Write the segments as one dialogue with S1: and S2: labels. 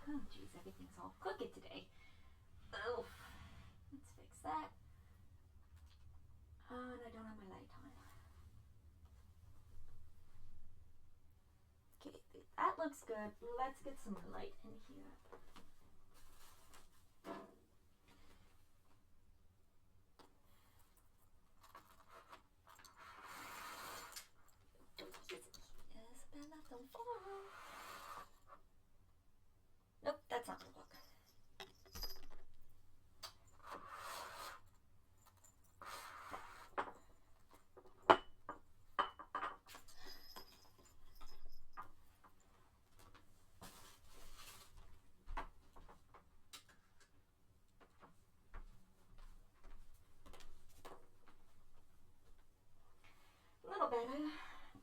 S1: Oh, jeez, everything's all crooked today. Oh, let's fix that. Oh, and I don't have my light on. Okay, that looks good. Let's get some light in here. Isabella, don't fall. Nope, that's not gonna work. A little better.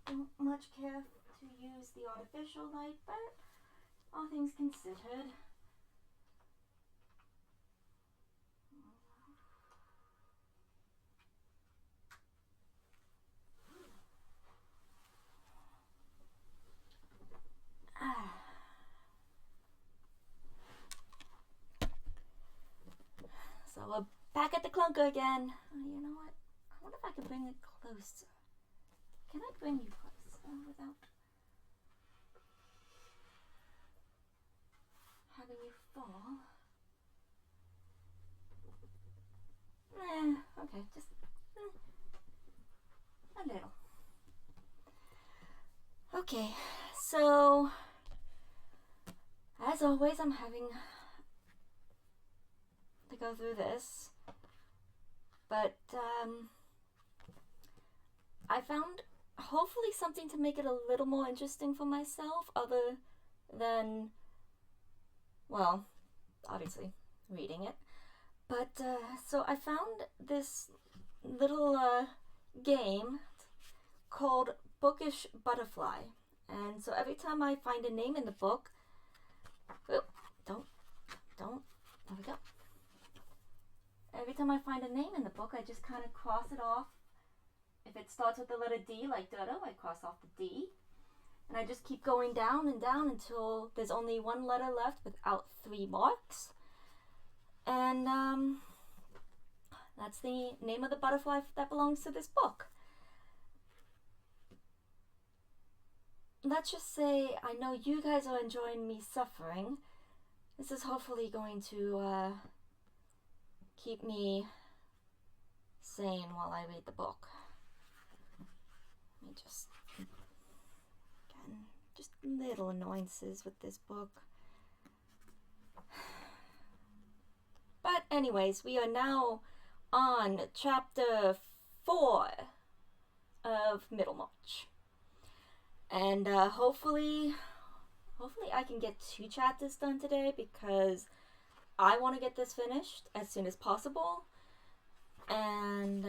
S1: Don't much care to use the artificial light, but all things considered. So we're back at the clunker again. You know what? I wonder if I can bring it closer. Can I bring you closer without having you fall? Okay, just a little. Okay, so as always, I'm having to go through this, but I found hopefully something to make it a little more interesting for myself, other than, well, obviously reading it. But so I found this little game called Bookish Butterfly, and so every time I find a name in the book, don't, there we go. Every time I find a name in the book, I just kind of cross it off. If it starts with the letter D, like Dodo, I cross off the D. And I just keep going down and down until there's only one letter left without 3 marks. And that's the name of the butterfly that belongs to this book. Let's just say I know you guys are enjoying me suffering. This is hopefully going to keep me sane while I read the book. Let me just, again, just little annoyances with this book. But anyways, we are now on chapter 4 of Middlemarch. And hopefully I can get 2 chapters done today, because I want to get this finished as soon as possible. And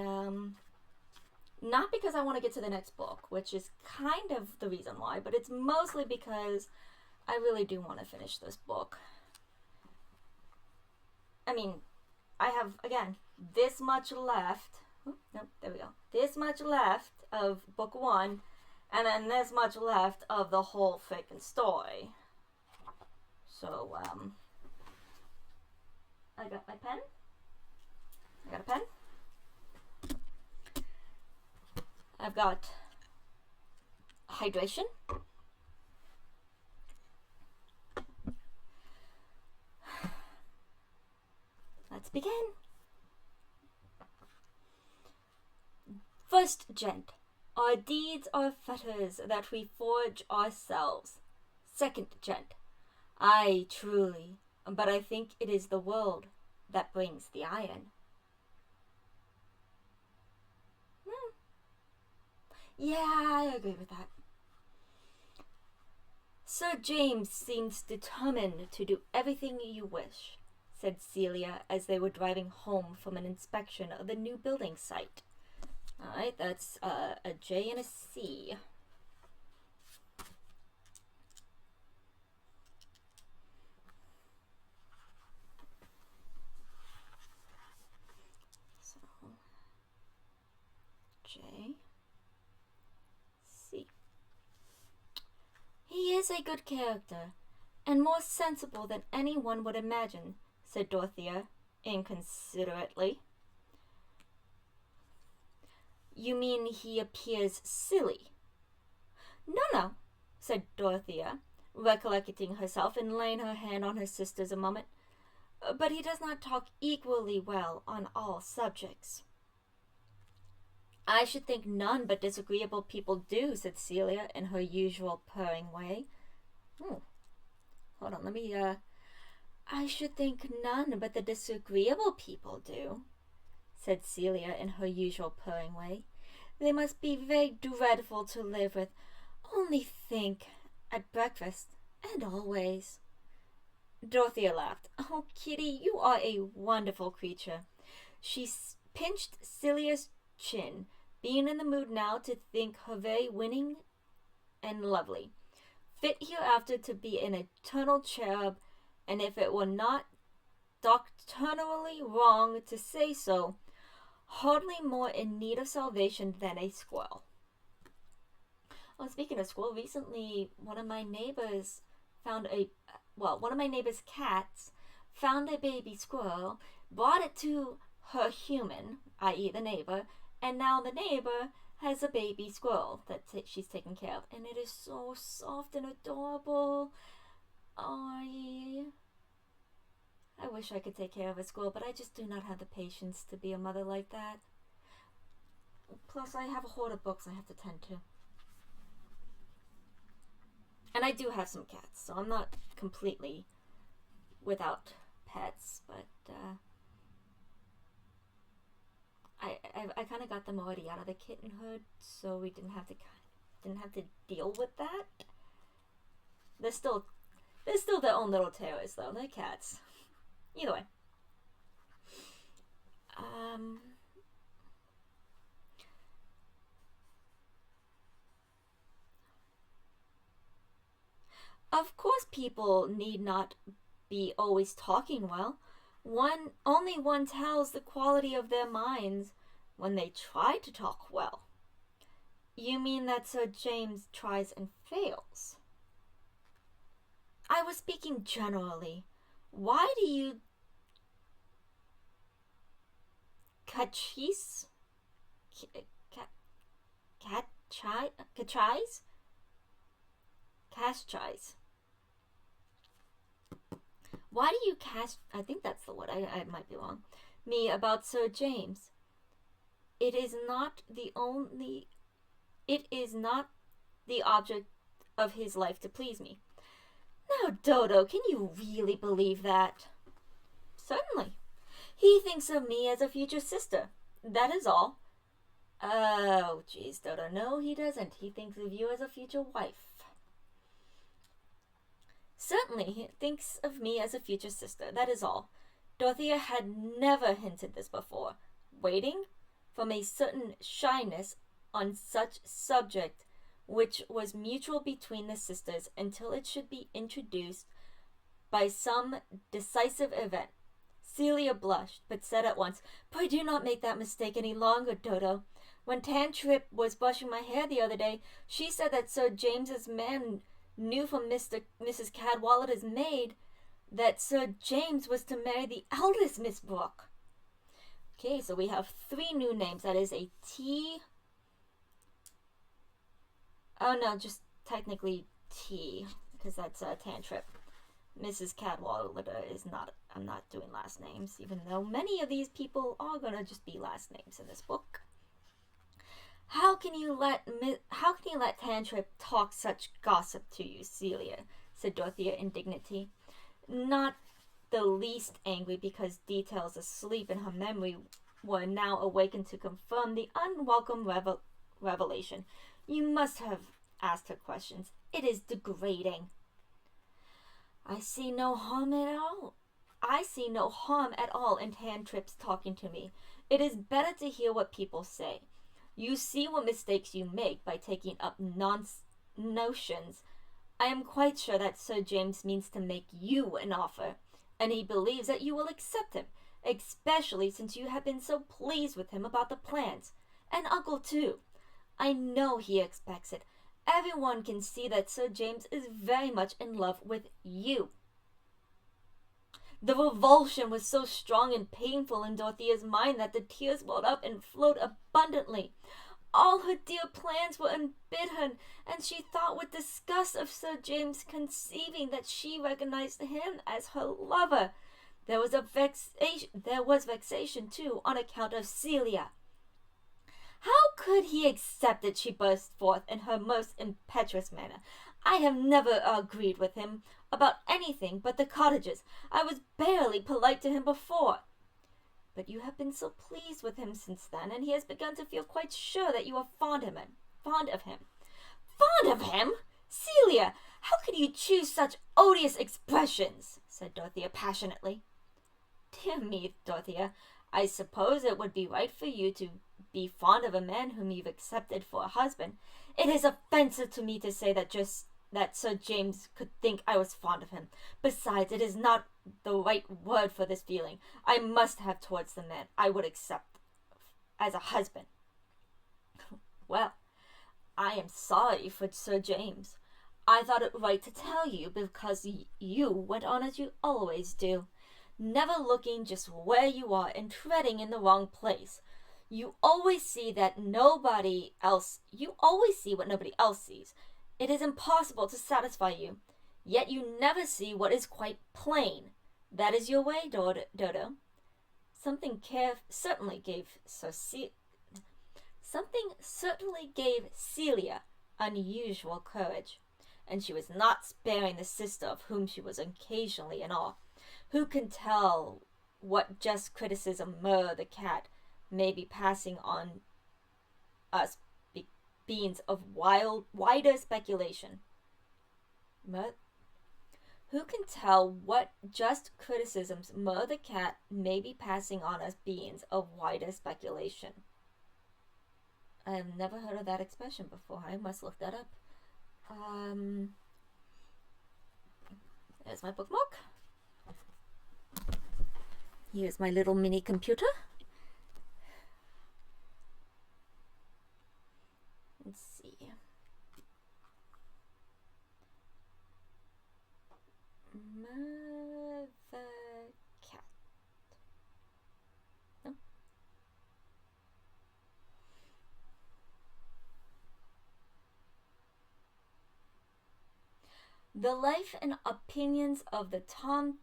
S1: not because I want to get to the next book, which is kind of the reason why, but it's mostly because I really do want to finish this book. I mean, I have, again, this much left. Nope, there we go. This much left of book 1, and then this much left of the whole freaking story. So, I got my pen. I got a pen. I've got hydration. Let's begin. First gent, our deeds are fetters that we forge ourselves. Second gent, aye, truly, but I think it is the world that brings the iron. Yeah, I agree with that. Sir James seems determined to do everything you wish, said Celia as they were driving home from an inspection of the new building site. Alright, that's a J and a C. So, J, C. He is a good character, and more sensible than anyone would imagine, said Dorothea, inconsiderately. You mean he appears silly? No, said Dorothea, recollecting herself and laying her hand on her sister's a moment. But he does not talk equally well on all subjects. I should think none but disagreeable people do, said Celia in her usual purring way. Hold on, I should think none but the disagreeable people do, said Celia in her usual purring way. They must be very dreadful to live with. Only think, at breakfast, and always. Dorothea laughed. Oh, Kitty, you are a wonderful creature. She pinched Celia's chin, being in the mood now to think her very winning and lovely, fit hereafter to be an eternal cherub, and if it were not doctrinally wrong to say so, hardly more in need of salvation than a squirrel. Well, speaking of squirrel, recently one of my neighbor's cats found a baby squirrel, brought it to her human, i.e. the neighbor, and now the neighbor has a baby squirrel that she's taking care of, and it is so soft and adorable. I wish I could take care of a squirrel, but I just do not have the patience to be a mother like that. Plus, I have a hoard of books I have to tend to. And I do have some cats, so I'm not completely without pets, but I kind of got them already out of the kittenhood, so we didn't have to deal with that. They're still their own little terrors, though. They're cats. Either way. Of course people need not be always talking well. Only one tells the quality of their minds when they try to talk well. You mean that Sir James tries and fails? I was speaking generally. Why do you catchise? Why do you I think that's the word, I might be wrong, me about Sir James? It is not the object of his life to please me. Now, Dodo, can you really believe that? Certainly. He thinks of me as a future sister. That is all. Oh, geez, Dodo. No, he doesn't. He thinks of you as a future wife. Certainly, he thinks of me as a future sister. That is all. Dorothea had never hinted this before, waiting from a certain shyness on such subject which was mutual between the sisters until it should be introduced by some decisive event. Celia blushed, but said at once, Pray do not make that mistake any longer, Dodo. When Tantrip was brushing my hair the other day, she said that Sir James's man knew from Mrs. Cadwallader's maid that Sir James was to marry the eldest Miss Brooke. Okay, so we have 3 new names. That is a T. Oh no, just technically T, because that's Tantrip. Mrs. Cadwallader is not. I'm not doing last names, even though many of these people are gonna just be last names in this book. How can you let Tantrip talk such gossip to you, Celia? Said Dorothea in dignity, not the least angry because details asleep in her memory were now awakened to confirm the unwelcome revelation. You must have asked her questions. It is degrading. I see no harm at all in Tantrip's talking to me. It is better to hear what people say. You see what mistakes you make by taking up notions. I am quite sure that Sir James means to make you an offer, and he believes that you will accept him, especially since you have been so pleased with him about the plans. And Uncle, too. I know he expects it. everyone can see that Sir James is very much in love with you." The revulsion was so strong and painful in Dorothea's mind that the tears welled up and flowed abundantly. All her dear plans were embittered, and she thought with disgust of Sir James conceiving that she recognized him as her lover. There was vexation, too, on account of Celia. "How could he accept it?" she burst forth in her most impetuous manner. "I have never agreed with him about anything but the cottages. I was barely polite to him before." "But you have been so pleased with him since then, and he has begun to feel quite sure that you are fond of him." "Fond of him? Fond of him? Celia, how can you choose such odious expressions?" said Dorothea passionately. "Dear me, Dorothea, I suppose it would be right for you to be fond of a man whom you've accepted for a husband. It is offensive to me to say that Sir James could think I was fond of him. Besides, it is not the right word for this feeling I must have towards the man I would accept as a husband." "Well, I am sorry for Sir James. I thought it right to tell you because you went on as you always do, never looking just where you are and treading in the wrong place. You always see what nobody else sees. It is impossible to satisfy you, yet you never see what is quite plain. That is your way, Dodo." Something certainly gave Celia unusual courage, and she was not sparing the sister of whom she was occasionally in awe. Who can tell what just criticism Mur the cat may be passing on us beings of wider speculation? Who can tell what just criticisms Mur the cat may be passing on us beings of wider speculation? I have never heard of that expression before. I must look that up. There's my bookmark. Here's my little mini computer. Let's see. Mother cat. No. The Life and Opinions of the Tomcat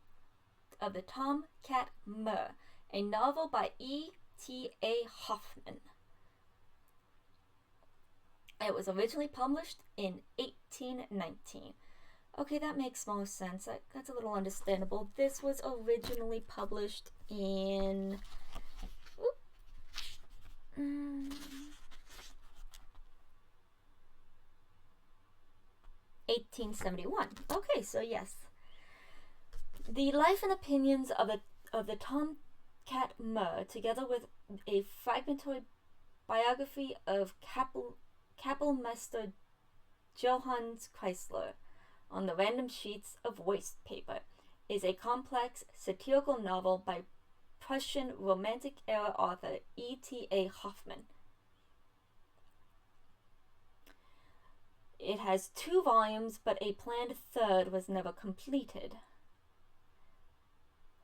S1: Mur, a novel by E.T.A. Hoffman. It was originally published in 1819. Okay, that makes more sense. That's a little understandable. This was originally published in 1871. Okay, so yes. The Life and Opinions of the Tomcat Mur, together with a fragmentary biography of Kapellmeister Johannes Kreisler on the random sheets of waste paper, is a complex satirical novel by Prussian Romantic-era author E.T.A. Hoffman. It has 2 volumes, but a planned third was never completed.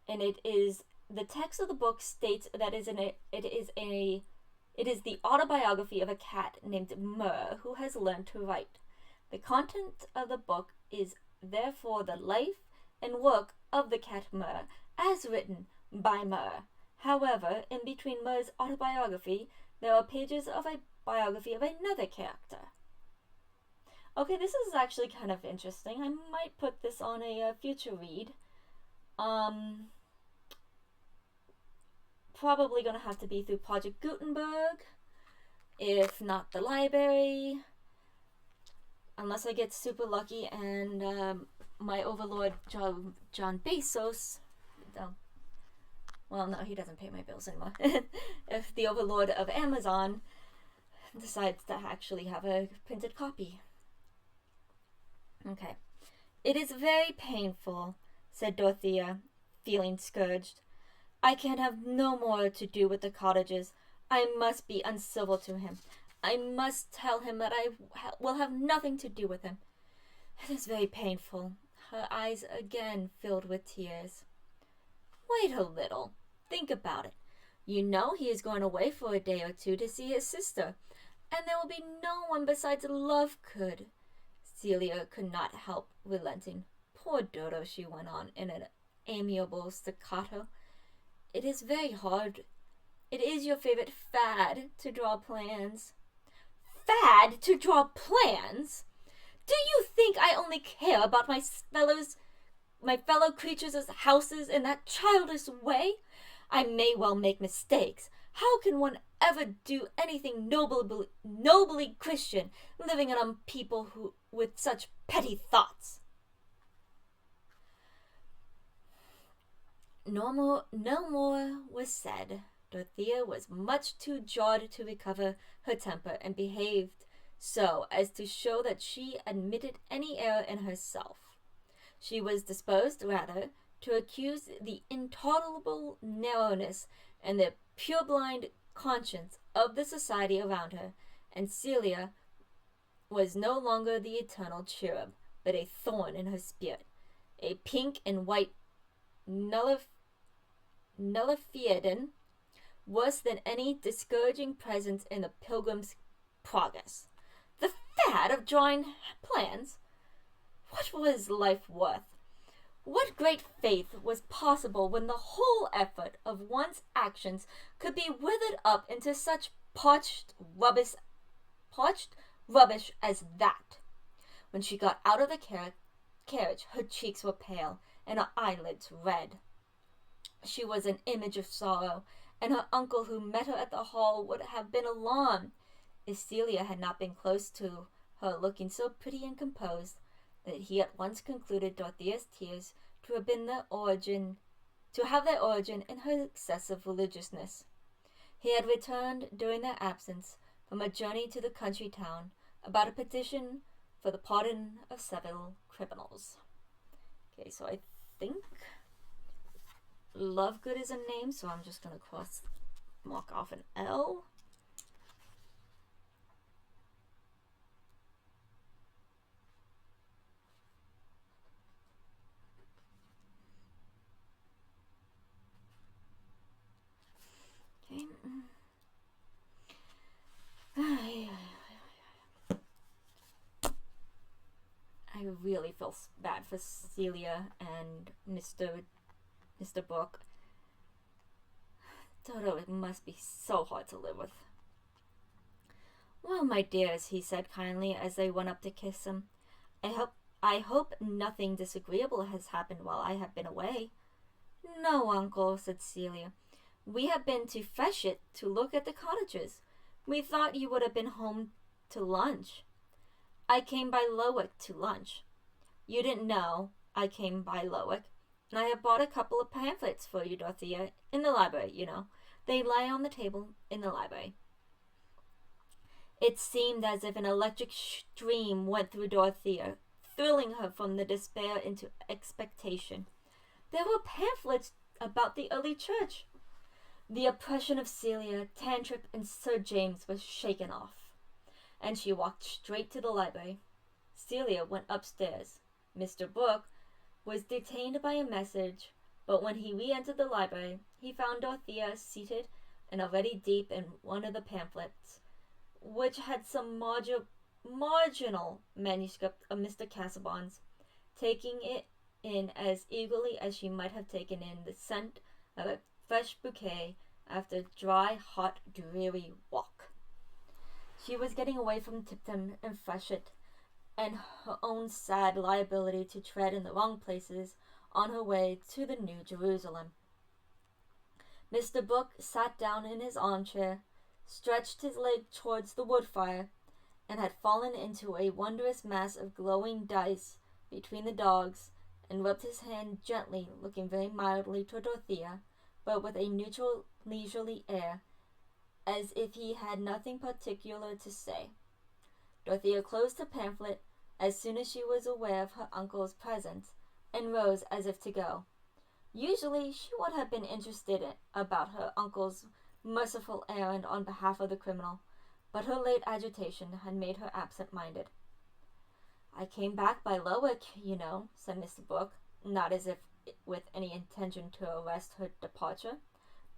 S1: And the text of the book states that it is the autobiography of a cat named Mur who has learned to write. The content of the book is therefore the life and work of the cat Mur, as written by Mur. However, in between Mur's autobiography, there are pages of a biography of another character. Okay, this is actually kind of interesting. I might put this on a future read. Probably gonna have to be through Project Gutenberg, if not the library, unless I get super lucky and my overlord John Bezos, well, no, he doesn't pay my bills anymore. If the overlord of Amazon decides to actually have a printed copy. Okay. "It is very painful," said Dorothea, feeling scourged. "I can have no more to do with the cottages. I must be uncivil to him. I must tell him that I will have nothing to do with him. It is very painful." Her eyes again filled with tears. "Wait a little. Think about it. You know he is going away for a day or two to see his sister, and there will be no one besides Lovegood." Celia could not help relenting. "Poor Dodo," she went on in an amiable staccato. "It is very hard. It is your favorite fad to draw plans." "Fad to draw plans? Do you think I only care about my fellow creatures' houses in that childish way? I may well make mistakes. How can one ever do anything nobly Christian, living among people with such petty thoughts?" No more was said. Dorothea was much too jarred to recover her temper, and behaved so as to show that she admitted any error in herself. She was disposed, rather, to accuse the intolerable narrowness and the purblind conscience of the society around her, and Celia was no longer the eternal cherub, but a thorn in her spirit, a pink and white nullifiedin, worse than any discouraging presence in the Pilgrim's Progress. The fad of drawing plans? What was life worth? What great faith was possible when the whole effort of one's actions could be withered up into such parched rubbish as that? When she got out of the carriage, her cheeks were pale and her eyelids red. She was an image of sorrow, and her uncle, who met her at the hall, would have been alarmed if Celia had not been close to her, looking so pretty and composed that he at once concluded Dorothea's tears to have their origin in her excessive religiousness. He had returned during their absence from a journey to the country town about a petition for the pardon of several criminals. Okay, so I think Lovegood is a name, so I'm just going to mark off an L. Okay. I really feel bad for Celia and Mr. Brooke. Dodo, it must be so hard to live with. "Well, my dears," he said kindly as they went up to kiss him, I hope nothing disagreeable has happened while I have been away." "No, uncle," said Celia. "We have been to Feshett to look at the cottages. We thought you would have been home to lunch." "I came by Lowick to lunch." "You didn't know I came by Lowick. And I have bought a couple of pamphlets for you, Dorothea, in the library, you know. They lie on the table in the library." It seemed as if an electric stream went through Dorothea, thrilling her from the despair into expectation. There were pamphlets about the early church. The oppression of Celia, Tantripp, and Sir James was shaken off, and she walked straight to the library. Celia went upstairs. Mr. Brooke was detained by a message, but when he re-entered the library, he found Dorothea seated and already deep in one of the pamphlets, which had some marginal manuscript of Mr. Casaubon's, taking it in as eagerly as she might have taken in the scent of a fresh bouquet after a dry, hot, dreary walk. She was getting away from Tipton and Feshett, and her own sad liability to tread in the wrong places on her way to the New Jerusalem. Mr. Brooke sat down in his armchair, stretched his leg towards the wood fire, and had fallen into a wondrous mass of glowing dice between the dogs, and rubbed his hand gently, looking very mildly toward Dorothea, but with a neutral, leisurely air, as if he had nothing particular to say. Dorothea closed her pamphlet as soon as she was aware of her uncle's presence, and rose as if to go. Usually she would have been interested about her uncle's merciful errand on behalf of the criminal, but her late agitation had made her absent-minded. "I came back by Lowick, you know," said Mr. Brooke, not as if with any intention to arrest her departure,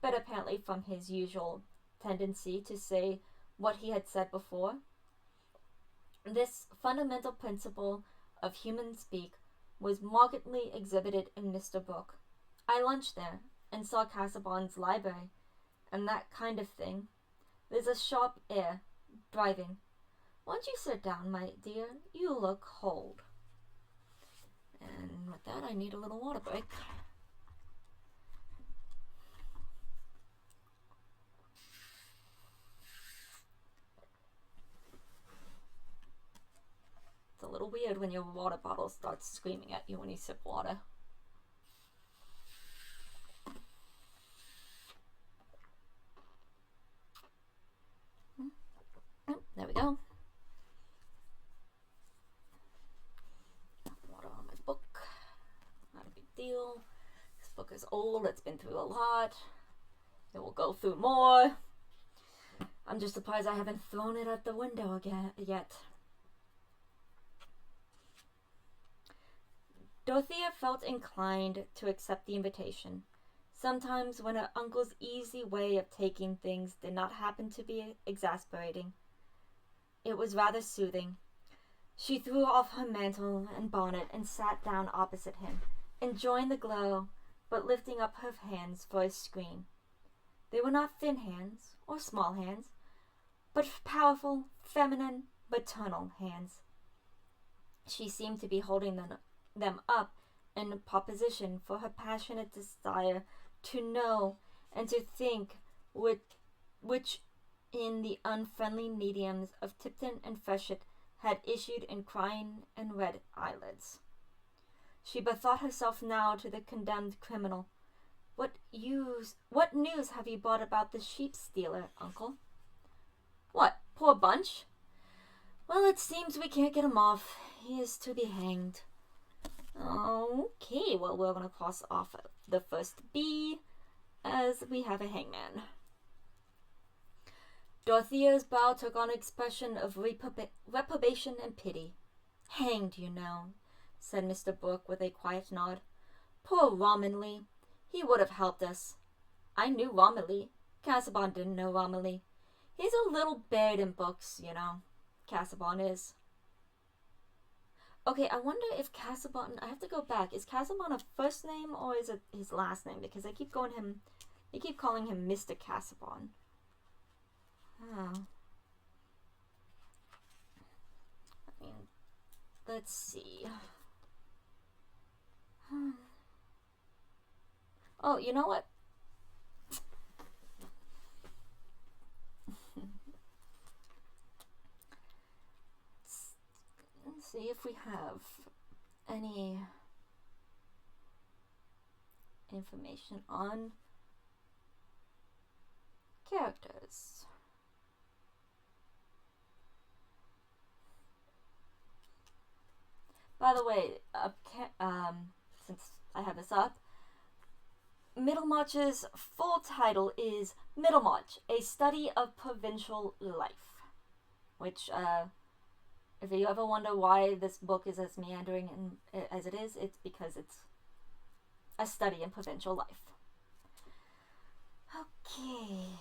S1: but apparently from his usual tendency to say what he had said before. This fundamental principle of human speak was markedly exhibited in Mr. Brooke. "I lunched there, and saw Casaubon's library, and that kind of thing. There's a sharp air, driving. Won't you sit down, my dear? You look cold." And with that, I need a little water break. It's a little weird when your water bottle starts screaming at you when you sip water. Oh, there we go. Water on my book. Not a big deal. This book is old. It's been through a lot. It will go through more. I'm just surprised I haven't thrown it at the window again yet. Dorothea felt inclined to accept the invitation. Sometimes, when her uncle's easy way of taking things did not happen to be exasperating, it was rather soothing. She threw off her mantle and bonnet and sat down opposite him, enjoying the glow, but lifting up her hands for a screen. They were not thin hands or small hands, but powerful, feminine, maternal hands. She seemed to be holding them up in proposition for her passionate desire to know and to think, which in the unfriendly mediums of Tipton and Freshett had issued in crying and red eyelids. She bethought herself now to the condemned criminal. What news have you brought about the sheep-stealer, uncle?" "What, poor Bunch? Well, it seems we can't get him off. He is to be hanged." "Okay, well, we're going to cross off the first B, as we have a hangman." Dorothea's brow took on an expression of reprobation and pity. "Hanged, you know," said Mr. Brooke with a quiet nod. "Poor Romilly. He would have helped us. I knew Romilly. Casaubon didn't know Romilly. He's a little buried in books, you know. Casaubon is." Okay, I wonder if Casaubon... I have to go back. Is Casaubon a first name or is it his last name? Because they keep calling him Mr. Casaubon. Oh. I mean, let's see. Oh, you know what? Let's see if we have any information on characters. By the way, since I have this up, Middlemarch's full title is Middlemarch, A Study of Provincial Life, which, if you ever wonder why this book is as meandering as it is, it's because it's a study in provincial life. Okay.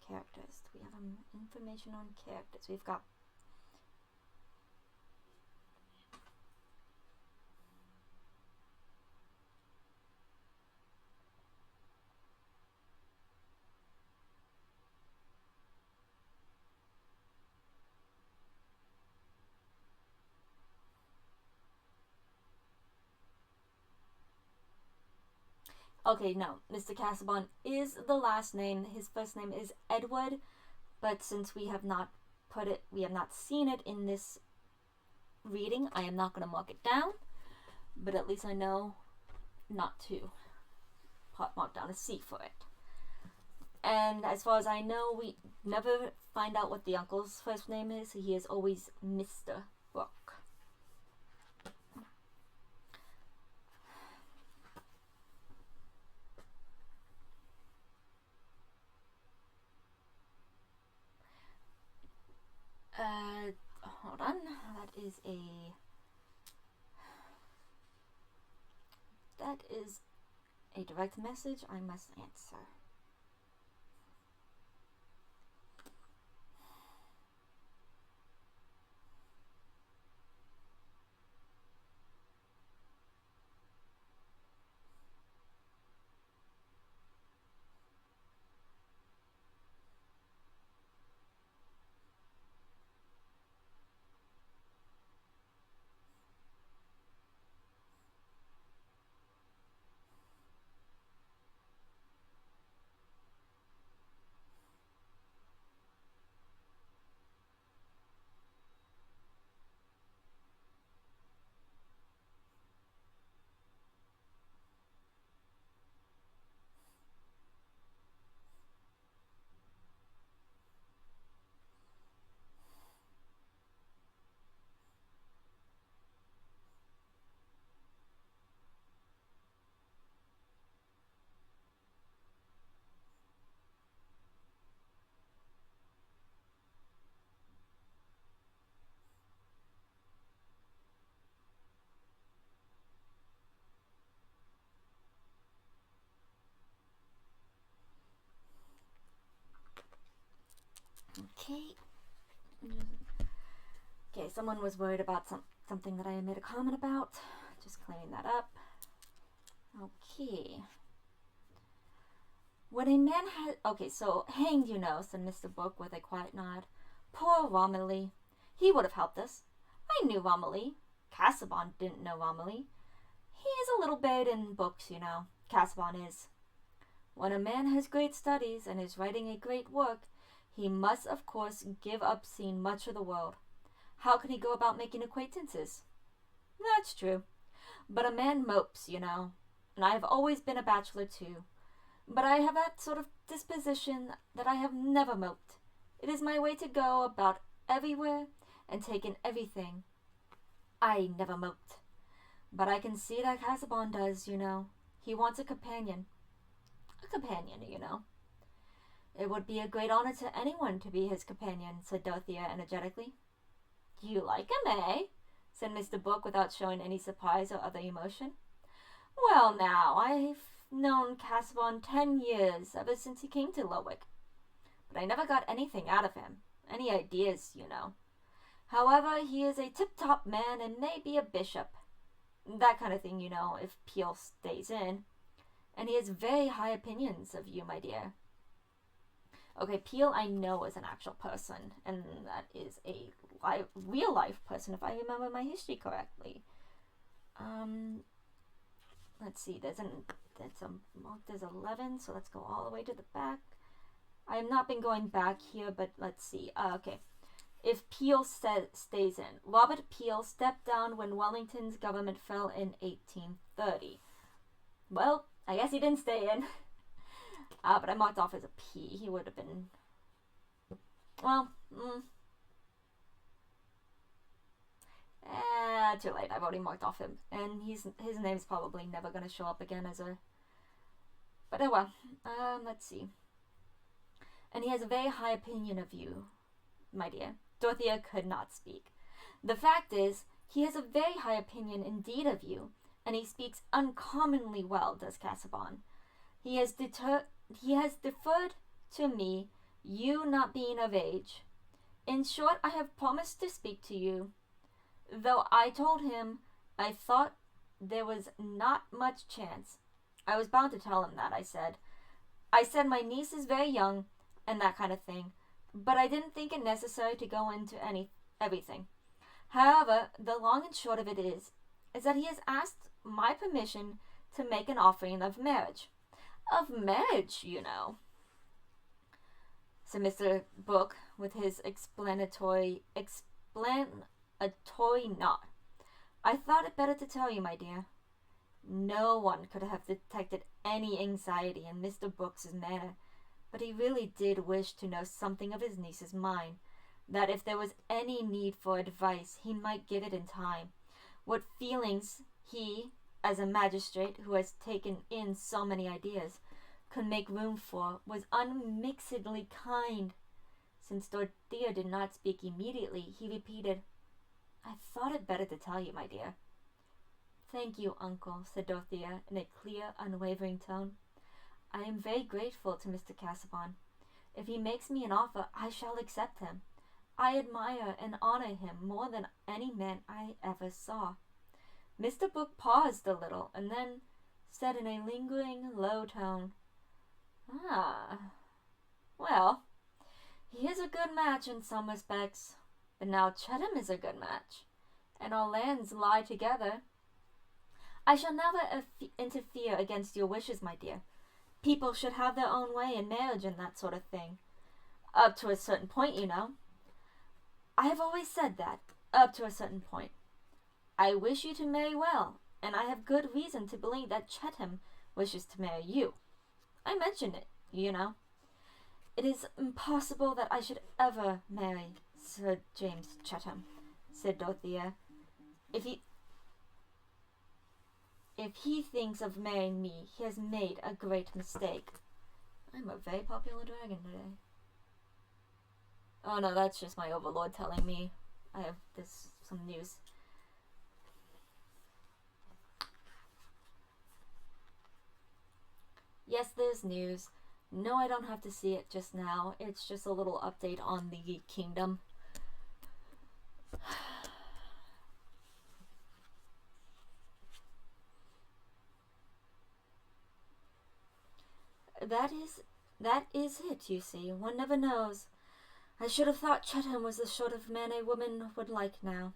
S1: Characters. Do we have information on characters? We've got... Okay, no. Mr. Casaubon is the last name. His first name is Edward, but since we have not seen it in this reading, I am not going to mark it down, but at least I know not to mark down a C for it. And as far as I know, we never find out what the uncle's first name is. He is always Mr. Brooke. is a direct message I must answer. Okay. Okay, someone was worried about something that I made a comment about. Just clearing that up. Okay. When a man had... Okay, so hanged, said Mr. Book with a quiet nod. Poor Romilly. He would have helped us. I knew Romilly. Casaubon didn't know Romilly. He is a little buried in books, Casaubon is. When a man has great studies and is writing a great work, he must, of course, give up seeing much of the world. How can he go about making acquaintances? That's true. But a man mopes, and I have always been a bachelor too. But I have that sort of disposition that I have never moped. It is my way to go about everywhere and take in everything. I never moped. But I can see that Casaubon does, He wants a companion. A companion, It would be a great honor to anyone to be his companion, said Dorothea energetically. You like him, eh? Said Mr. Book without showing any surprise or other emotion. Well, now, I've known Casaubon 10 years, ever since he came to Lowick. But I never got anything out of him. Any ideas, However, he is a tip-top man and may be a bishop. That kind of thing, if Peel stays in. And he has very high opinions of you, my dear. Okay, Peel I know is an actual person, and that is a real-life person, if I remember my history correctly. Let's see, there's 11, so let's go all the way to the back. I have not been going back here, but let's see. Okay. If Peel stays in. Robert Peel stepped down when Wellington's government fell in 1830. Well, I guess he didn't stay in. But I marked off as a P. He would have been... Well, too late. I've already marked off him. And his name's probably never going to show up again as a... But oh well. Let's see. And he has a very high opinion of you, my dear. Dorothea could not speak. The fact is, he has a very high opinion indeed of you, and he speaks uncommonly well, does Casaubon. He has deferred to me, you not being of age. In short, I have promised to speak to you, though I told him I thought there was not much chance. I was bound to tell him that, I said. My niece is very young, and that kind of thing, but I didn't think it necessary to go into everything. However, the long and short of it is that he has asked my permission to make an offering of marriage. Of marriage, said Mr. Book with his explanatory nod. I thought it better to tell you, my dear. No one could have detected any anxiety in Mr. Book's manner, but he really did wish to know something of his niece's mind, that if there was any need for advice, he might give it in time. What feelings he, as a magistrate who has taken in so many ideas, could make room for was unmixedly kind. Since Dorothea did not speak immediately, he repeated, I thought it better to tell you, my dear. Thank you, uncle, said Dorothea in a clear, unwavering tone. I am very grateful to Mr. Casaubon. If he makes me an offer, I shall accept him. I admire and honor him more than any man I ever saw. Mr. Brooke paused a little, and then said in a lingering, low tone, well, he is a good match in some respects, but now Chettam is a good match, and our lands lie together. I shall never interfere against your wishes, my dear. People should have their own way in marriage and that sort of thing. Up to a certain point, you know. I have always said that, up to a certain point. I wish you to marry well, and I have good reason to believe that Chettam wishes to marry you. I mentioned it, you know. It is impossible that I should ever marry Sir James Chettam, said Dorothea. If he thinks of marrying me, he has made a great mistake. I'm a very popular dragon today. Oh no, that's just my overlord telling me I have some news. Yes, there's news. No, I don't have to see it just now. It's just a little update on the kingdom. That is it, you see. One never knows. I should have thought Chettam was the sort of man a woman would like now.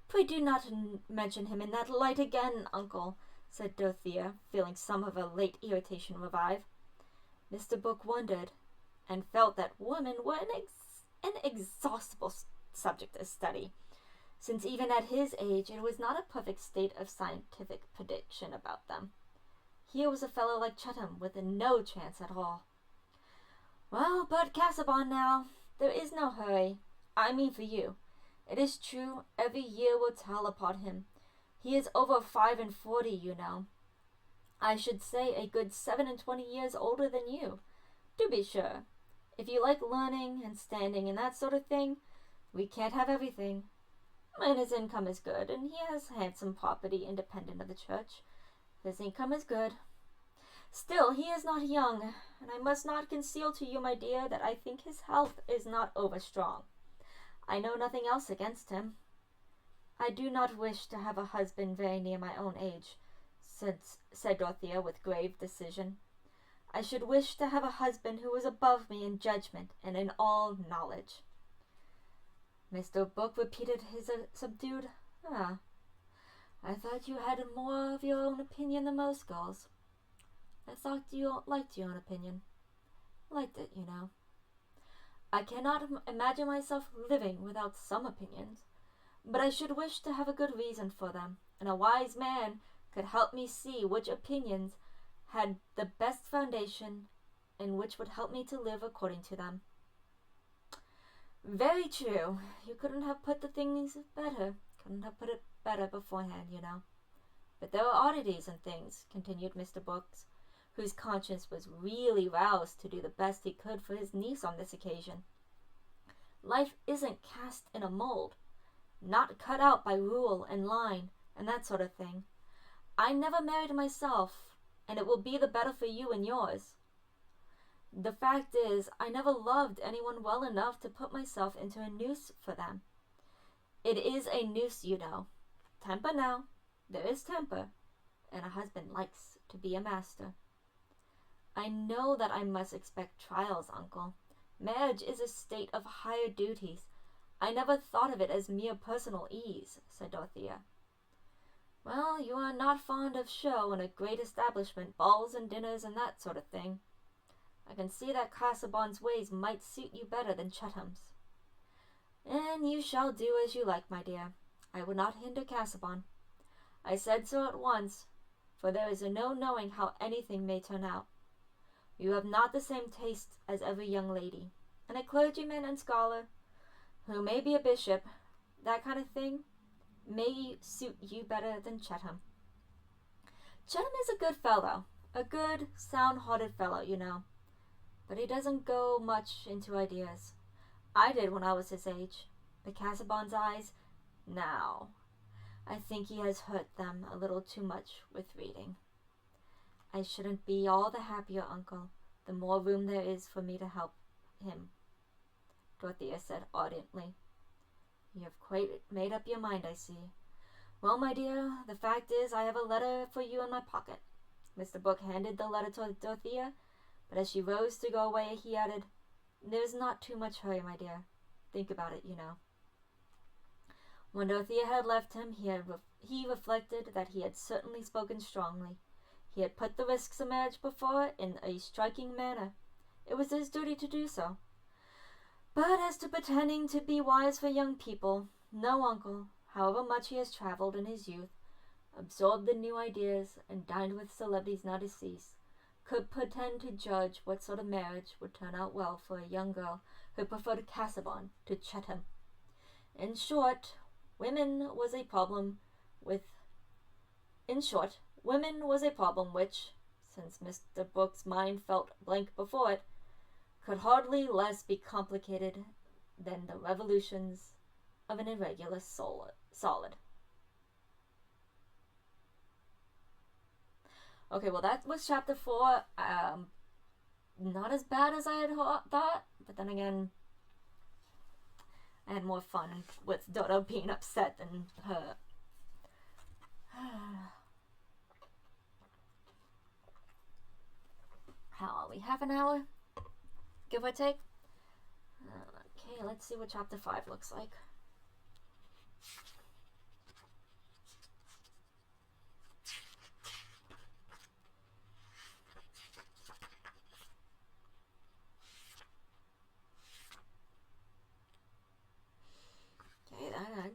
S1: Pray do not mention him in that light again, uncle, said Dorothea, feeling some of her late irritation revive. Mr. Brooke wondered, and felt that women were an exhaustible subject to study, since even at his age it was not a perfect state of scientific prediction about them. Here was a fellow like Chettam with no chance at all. Well, but Casaubon now, there is no hurry. I mean for you. It is true, every year will tell upon him. He is over 45, you know. I should say a good 27 years older than you. To be sure, if you like learning and standing and that sort of thing, we can't have everything. And his income is good, and he has handsome property independent of the church. His income is good. Still, he is not young, and I must not conceal to you, my dear, that I think his health is not over-strong. I know nothing else against him. I do not wish to have a husband very near my own age, said Dorothea with grave decision. I should wish to have a husband who was above me in judgment and in all knowledge. Mr. Brooke repeated his subdued, I thought you had more of your own opinion than most girls. I thought you liked your own opinion. Liked it, you know. I cannot imagine myself living without some opinions, but I should wish to have a good reason for them, and a wise man could help me see which opinions had the best foundation and which would help me to live according to them. Very true. You couldn't have put the things better. Couldn't have put it better beforehand, you know. But there are oddities and things, continued Mr. Brooke, whose conscience was really roused to do the best he could for his niece on this occasion. Life isn't cast in a mold, not cut out by rule and line and that sort of thing. I never married myself, and it will be the better for you and yours. The fact is, I never loved anyone well enough to put myself into a noose for them. It is a noose, you know. Temper now. There is temper, and a husband likes to be a master. I know that I must expect trials, uncle. Marriage is a state of higher duties. I never thought of it as mere personal ease, said Dorothea. Well, you are not fond of show and a great establishment, balls and dinners and that sort of thing. I can see that Casaubon's ways might suit you better than Chettam's. And you shall do as you like, my dear. I would not hinder Casaubon. I said so at once, for there is no knowing how anything may turn out. You have not the same taste as every young lady, and a clergyman and scholar, who may be a bishop, that kind of thing, may suit you better than Chettam. Chettam is a good fellow, a good, sound-hearted fellow, you know, but he doesn't go much into ideas. I did when I was his age. But Casaubon's eyes Now, I think he has hurt them a little too much with reading. I shouldn't be all the happier, Uncle, the more room there is for me to help him, Dorothea said ardently. You have quite made up your mind, I see. Well, my dear, the fact is I have a letter for you in my pocket. Mr. Brooke handed the letter to Dorothea, but as she rose to go away, he added, There's not too much hurry, my dear. Think about it, you know. When Dorothea had left him, he reflected that he had certainly spoken strongly. He had put the risks of marriage before in a striking manner. It was his duty to do so. But as to pretending to be wise for young people, no, Uncle, however much he has traveled in his youth, absorbed in new ideas, and dined with celebrities now deceased, could pretend to judge what sort of marriage would turn out well for a young girl who preferred Casaubon to Chatham. In short, women was a problem which, since Mr. Brooke's mind felt blank before it, could hardly less be complicated than the revolutions of an irregular solid. Okay, well, that was chapter 4. Not as bad as I had thought, but then again, I had more fun with Dodo being upset than her. How are we? Half an hour? Give or take? Okay, let's see what chapter 5 looks like. Okay, I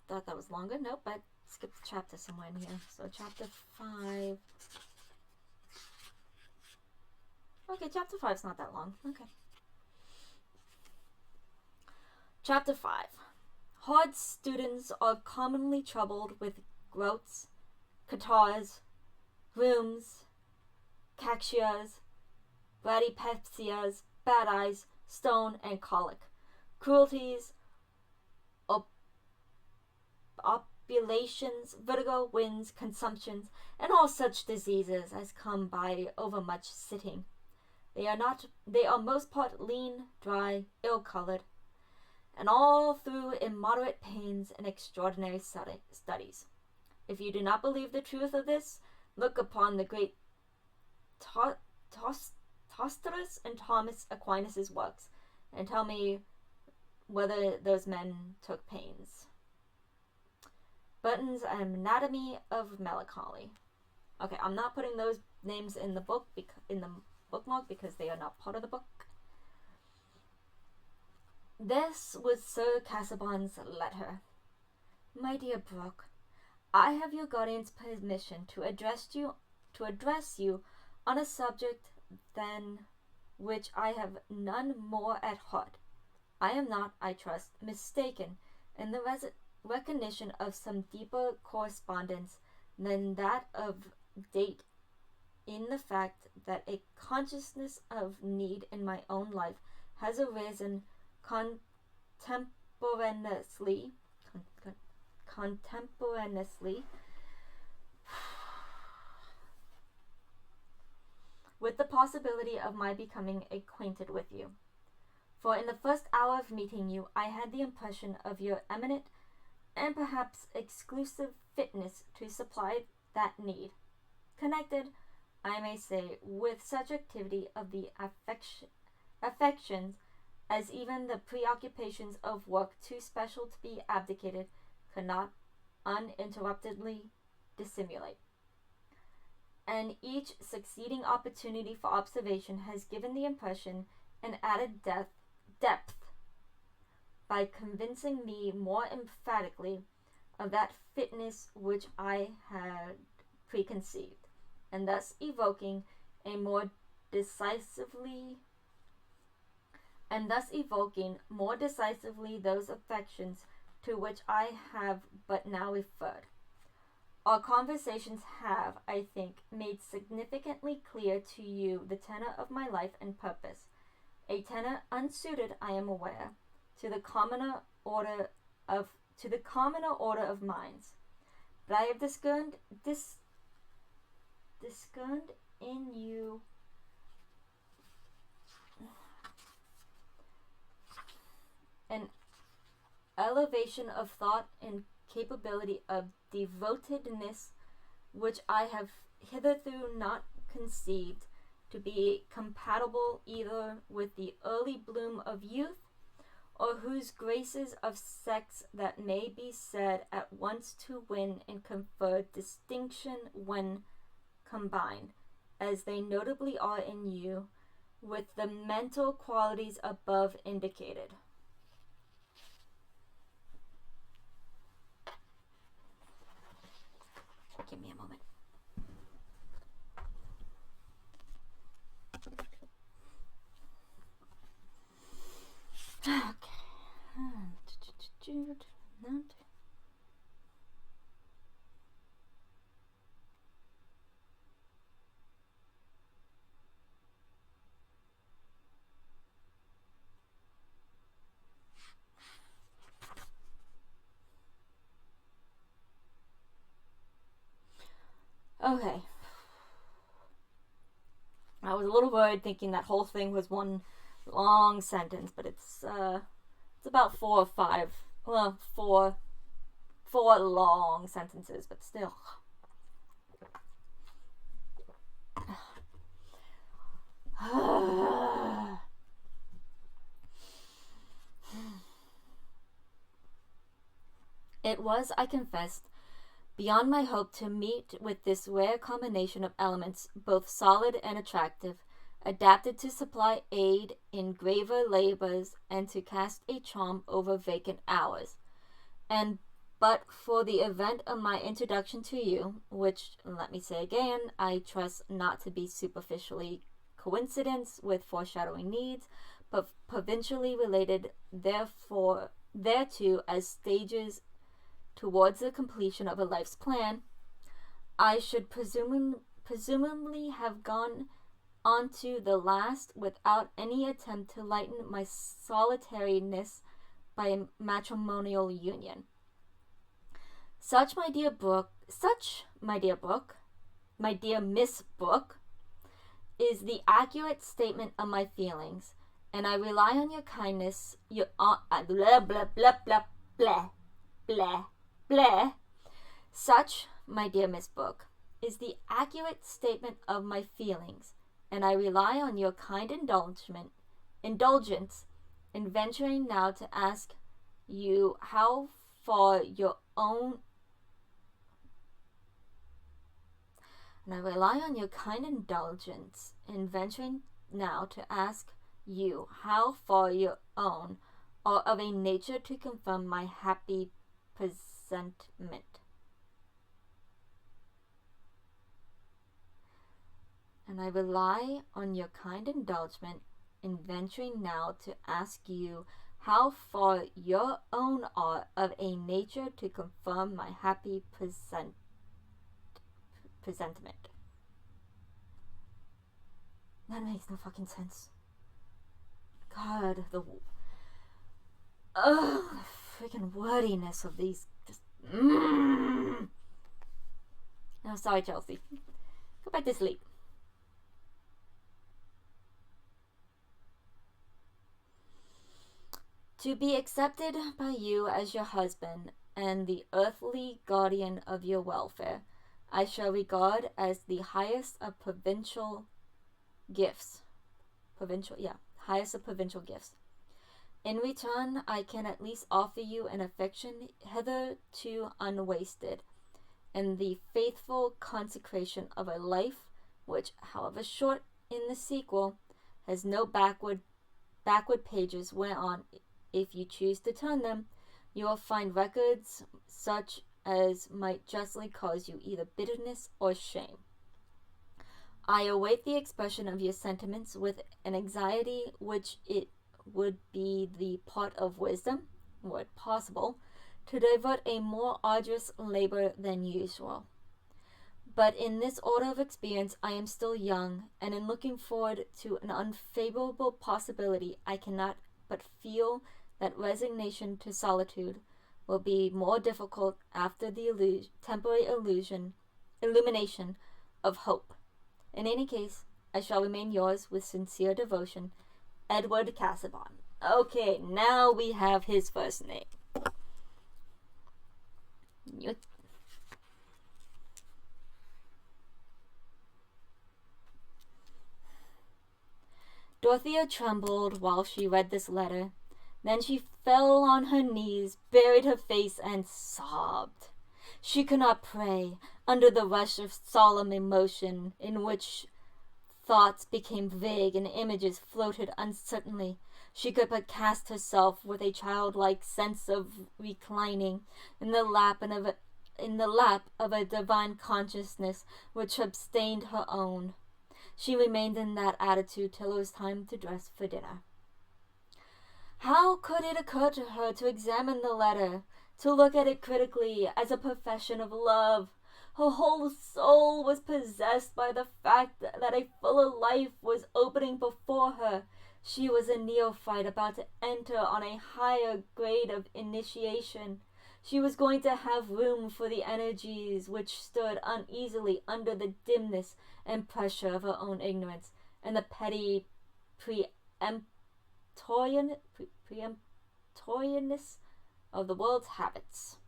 S1: thought that was longer. Nope, I skipped a chapter somewhere in here. So chapter 5. Okay, chapter 5's not that long. Okay. Chapter 5. Hard students are commonly troubled with grouts, catarrhs, rheums, caxias, bradypepsias, bad eyes, stone, and colic, cruelties, opulations, vertigo, winds, consumptions, and all such diseases as come by overmuch sitting. They are most part lean, dry, ill-colored, and all through immoderate pains and extraordinary studies. If you do not believe the truth of this, look upon the great Tostarus and Thomas Aquinas' works, and tell me whether those men took pains. Burton's Anatomy of Melancholy. Okay, I'm not putting those names in the book in the bookmark because they are not part of the book. This was Sir Casaubon's letter. My dear Brooke, I have your guardian's permission to address you on a subject than which I have none more at heart. I am not, I trust, mistaken in the recognition of some deeper correspondence than that of date in the fact that a consciousness of need in my own life has arisen contemporaneously with the possibility of my becoming acquainted with you. For in the first hour of meeting you, I had the impression of your eminent and perhaps exclusive fitness to supply that need, connected, I may say, with such activity of the affections as even the preoccupations of work too special to be abdicated could not uninterruptedly dissimulate. And each succeeding opportunity for observation has given the impression an added depth by convincing me more emphatically of that fitness which I had preconceived, and thus evoking more decisively those affections to which I have but now referred. Our conversations have, I think, made significantly clear to you the tenor of my life and purpose, a tenor unsuited, I am aware, to the commoner order of to the commoner order of minds. But I have discerned in you an elevation of thought and capability of devotedness which I have hitherto not conceived to be compatible either with the early bloom of youth, or whose graces of sex that may be said at once to win and confer distinction when combined, as they notably are in you, with the mental qualities above indicated. Give me a moment. Okay. Okay. I was a little worried thinking that whole thing was one long sentence, but it's about 4 or 5. Well, four long sentences, but still. It was, I confessed, beyond my hope to meet with this rare combination of elements, both solid and attractive, adapted to supply aid in graver labors and to cast a charm over vacant hours. And but for the event of my introduction to you, which, let me say again, I trust not to be superficially coincidence with foreshadowing needs, but provincially related thereto as stages towards the completion of a life's plan, I should presumably have gone on to the last without any attempt to lighten my solitariness by a matrimonial union. Such, my dear Miss Brooke, is the accurate statement of my feelings, and I rely on your kindness, your blah blah blah blah blah blah blah. Such, my dear Miss Brooke, is the accurate statement of my feelings, and I rely on your kind indulgence in venturing now to ask you how far your own and I rely on your kind indulgence in venturing now to ask you how far your own are of a nature to confirm my happy presentiment. And I rely on your kind indulgence in venturing now to ask you how far your own are of a nature to confirm my happy presentiment. That makes no fucking sense. God, the freaking wordiness of these. No, sorry, Chelsea. Go back to sleep. To be accepted by you as your husband and the earthly guardian of your welfare, I shall regard as the highest of provincial gifts. Highest of provincial gifts. In return, I can at least offer you an affection hitherto unwasted, and the faithful consecration of a life which, however short in the sequel, has no backward pages whereon, if you choose to turn them, you will find records such as might justly cause you either bitterness or shame. I await the expression of your sentiments with an anxiety which it would be the part of wisdom, were it possible, to divert a more arduous labor than usual. But in this order of experience I am still young, and in looking forward to an unfavorable possibility I cannot but feel that resignation to solitude will be more difficult after the temporary illumination of hope. In any case, I shall remain yours with sincere devotion, Edward Casaubon. Okay, now we have his first name. Dorothea trembled while she read this letter. Then she fell on her knees, buried her face, and sobbed. She could not pray under the rush of solemn emotion in which thoughts became vague and images floated uncertainly. She could but cast herself with a childlike sense of reclining in the lap of a divine consciousness which abstained her own. She remained in that attitude till it was time to dress for dinner. How could it occur to her to examine the letter, to look at it critically as a profession of love? Her whole soul was possessed by the fact that a fuller life was opening before her. She was a neophyte about to enter on a higher grade of initiation. She was going to have room for the energies which stood uneasily under the dimness and pressure of her own ignorance and the petty peremptoriness of the world's habits.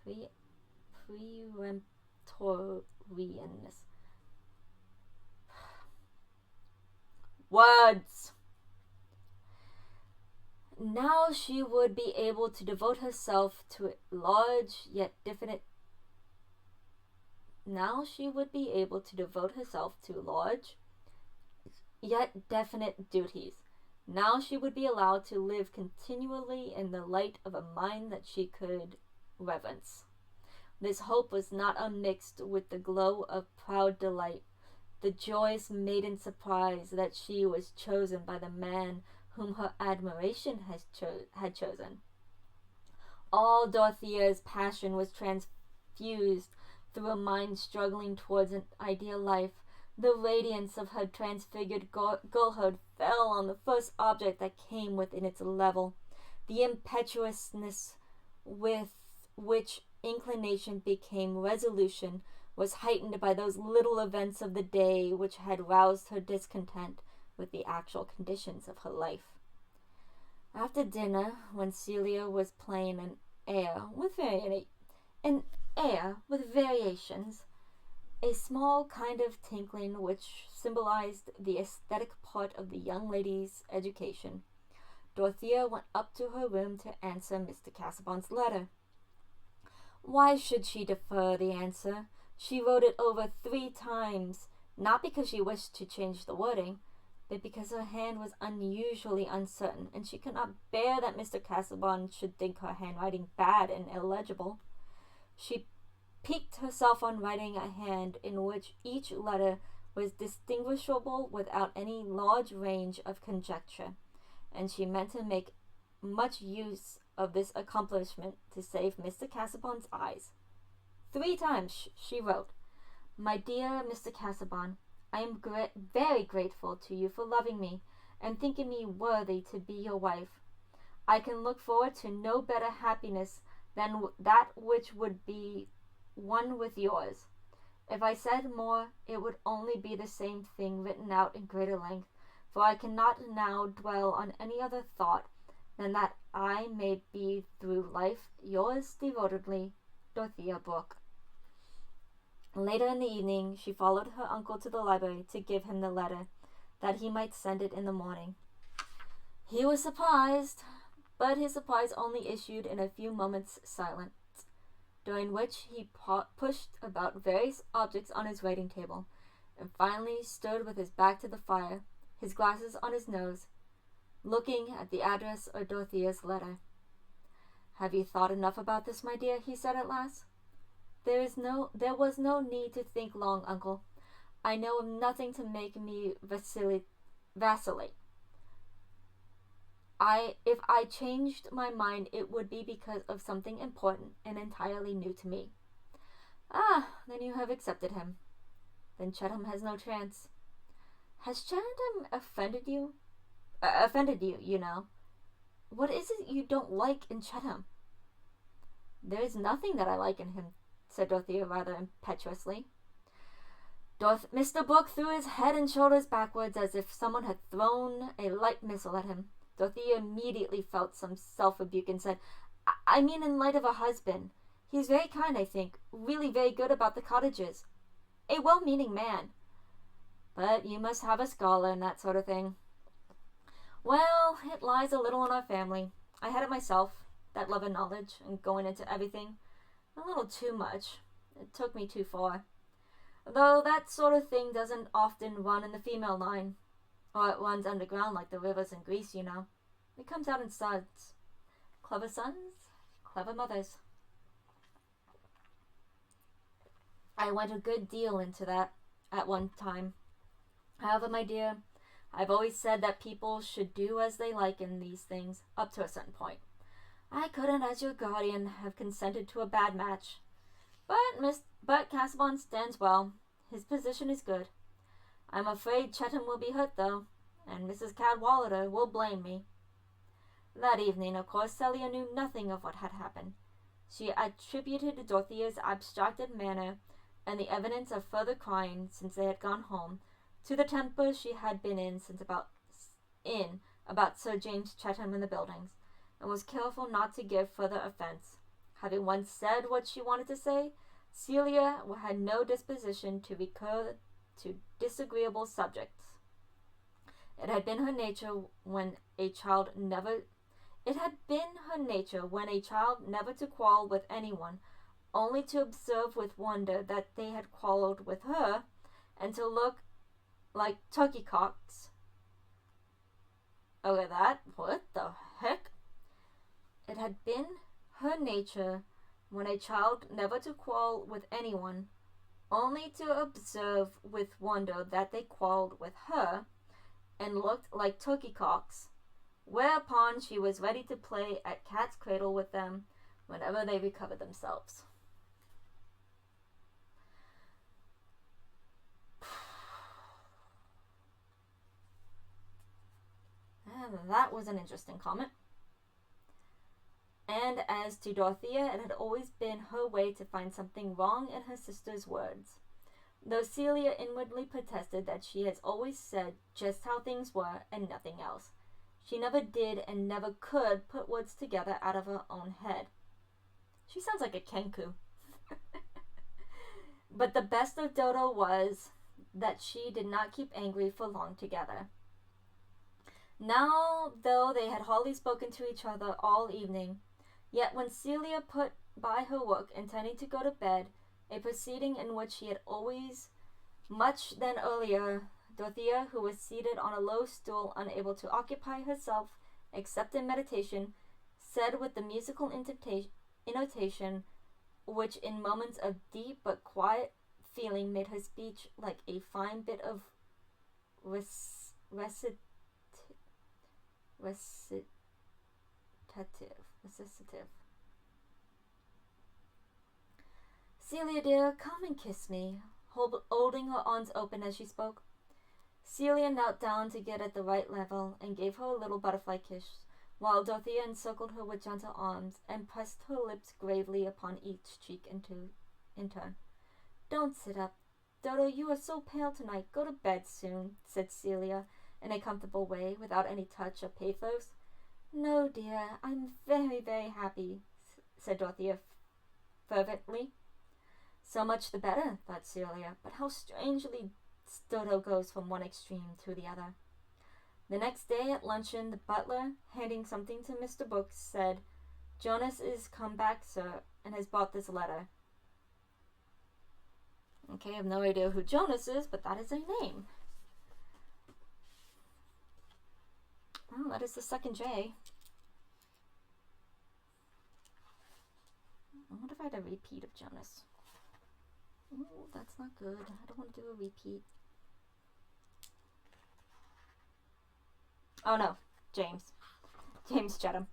S1: Peremptoriness. Words! Now she would be able to devote herself to large yet definite duties. Now she would be allowed to live continually in the light of a mind that she could reverence. This hope was not unmixed with the glow of proud delight, the joyous maiden surprise that she was chosen by the man whom her admiration had chosen. All Dorothea's passion was transfused through a mind struggling towards an ideal life. The radiance of her transfigured girlhood fell on the first object that came within its level. The impetuousness with which inclination became resolution was heightened by those little events of the day which had roused her discontent with the actual conditions of her life. After dinner, when Celia was playing an air with variations, a small kind of tinkling which symbolized the aesthetic part of the young lady's education, Dorothea went up to her room to answer Mr. Casaubon's letter. Why should she defer the answer? She wrote it over 3 times, not because she wished to change the wording, but because her hand was unusually uncertain, and she could not bear that Mr. Casaubon should think her handwriting bad and illegible. She piqued herself on writing a hand in which each letter was distinguishable without any large range of conjecture, and she meant to make much use of this accomplishment to save Mr. Casaubon's eyes. 3 times she wrote, "My dear Mr. Casaubon, I am very grateful to you for loving me and thinking me worthy to be your wife. I can look forward to no better happiness than that which would be one with yours. If I said more, it would only be the same thing written out in greater length, for I cannot now dwell on any other thought than that I may be through life yours devotedly, Dorothea Brooke." Later in the evening, she followed her uncle to the library to give him the letter, that he might send it in the morning. He was surprised, but his surprise only issued in a few moments' silence, during which he pushed about various objects on his writing table, and finally stood with his back to the fire, his glasses on his nose, looking at the address of Dorothea's letter. "Have you thought enough about this, my dear?" he said at last. There was no need to think long, uncle. I know of nothing to make me vacillate. If I changed my mind, it would be because of something important and entirely new to me." "Ah, then you have accepted him. Then Chettam has no chance." "Has Chettam offended you? You know. What is it you don't like in Chettam?" There is nothing that I like in him, said Dorothea rather impetuously. Mr. Brooke threw his head and shoulders backwards as if someone had thrown a light missile at him. Dorothea immediately felt some self-rebuke and said, I mean in light of a husband. He's very kind, I think, really very good about the cottages. A well-meaning man. But you must have a scholar and that sort of thing. Well, it lies a little in our family. I had it myself, that love of knowledge and going into everything. A little too much. It took me too far. Though that sort of thing doesn't often run in the female line. Or it runs underground like the rivers in Greece, you know. It comes out in suds. Clever sons, clever mothers. I went a good deal into that at one time. However, my dear, I've always said that people should do as they like in these things, up to a certain point. I couldn't, as your guardian, have consented to a bad match. But Casaubon stands well. His position is good. I'm afraid Chettam will be hurt, though, and Mrs. Cadwallader will blame me. That evening, of course, Celia knew nothing of what had happened. She attributed Dorothea's abstracted manner and the evidence of further crying since they had gone home to the temper she had been in about Sir James Chettam and the buildings, and was careful not to give further offence. Having once said what she wanted to say, Celia had no disposition to recur to disagreeable subjects. It had been her nature when a child never to quarrel with anyone, only to observe with wonder that they had quarrelled with her, and to look like turkey cocks. Over that, what the heck? It had been her nature when a child never to quarrel with anyone, only to observe with wonder that they quarrelled with her, and looked like turkey cocks, whereupon she was ready to play at cat's cradle with them whenever they recovered themselves. And that was an interesting comment. And as to Dorothea, it had always been her way to find something wrong in her sister's words, though Celia inwardly protested that she had always said just how things were and nothing else. She never did and never could put words together out of her own head. She sounds like a Kenku. But the best of Dodo was that she did not keep angry for long together. Now, though they had hardly spoken to each other all evening, yet when Celia put by her work intending to go to bed, a proceeding in which she had always much then earlier, Dorothea, who was seated on a low stool unable to occupy herself except in meditation, said with the musical intonation which in moments of deep but quiet feeling made her speech like a fine bit of recitative. Celia, dear, come and kiss me, holding her arms open as she spoke. Celia knelt down to get at the right level and gave her a little butterfly kiss, while Dorothea encircled her with gentle arms and pressed her lips gravely upon each cheek in turn. Don't sit up. Dodo, you are so pale tonight. Go to bed soon, said Celia in a comfortable way, without any touch of pathos. No, dear, I'm very, very happy, said Dorothea fervently. So much the better, thought Celia, but how strangely Dodo goes from one extreme to the other. The next day at luncheon, the butler, handing something to Mr. Brooks, said, Jonas is come back, sir, and has brought this letter. Okay, I have no idea who Jonas is, but that is a name. Oh, that is the second J. I wonder if I had a repeat of Jonas. Oh, that's not good. I don't want to do a repeat. Oh no, James. James Chettam.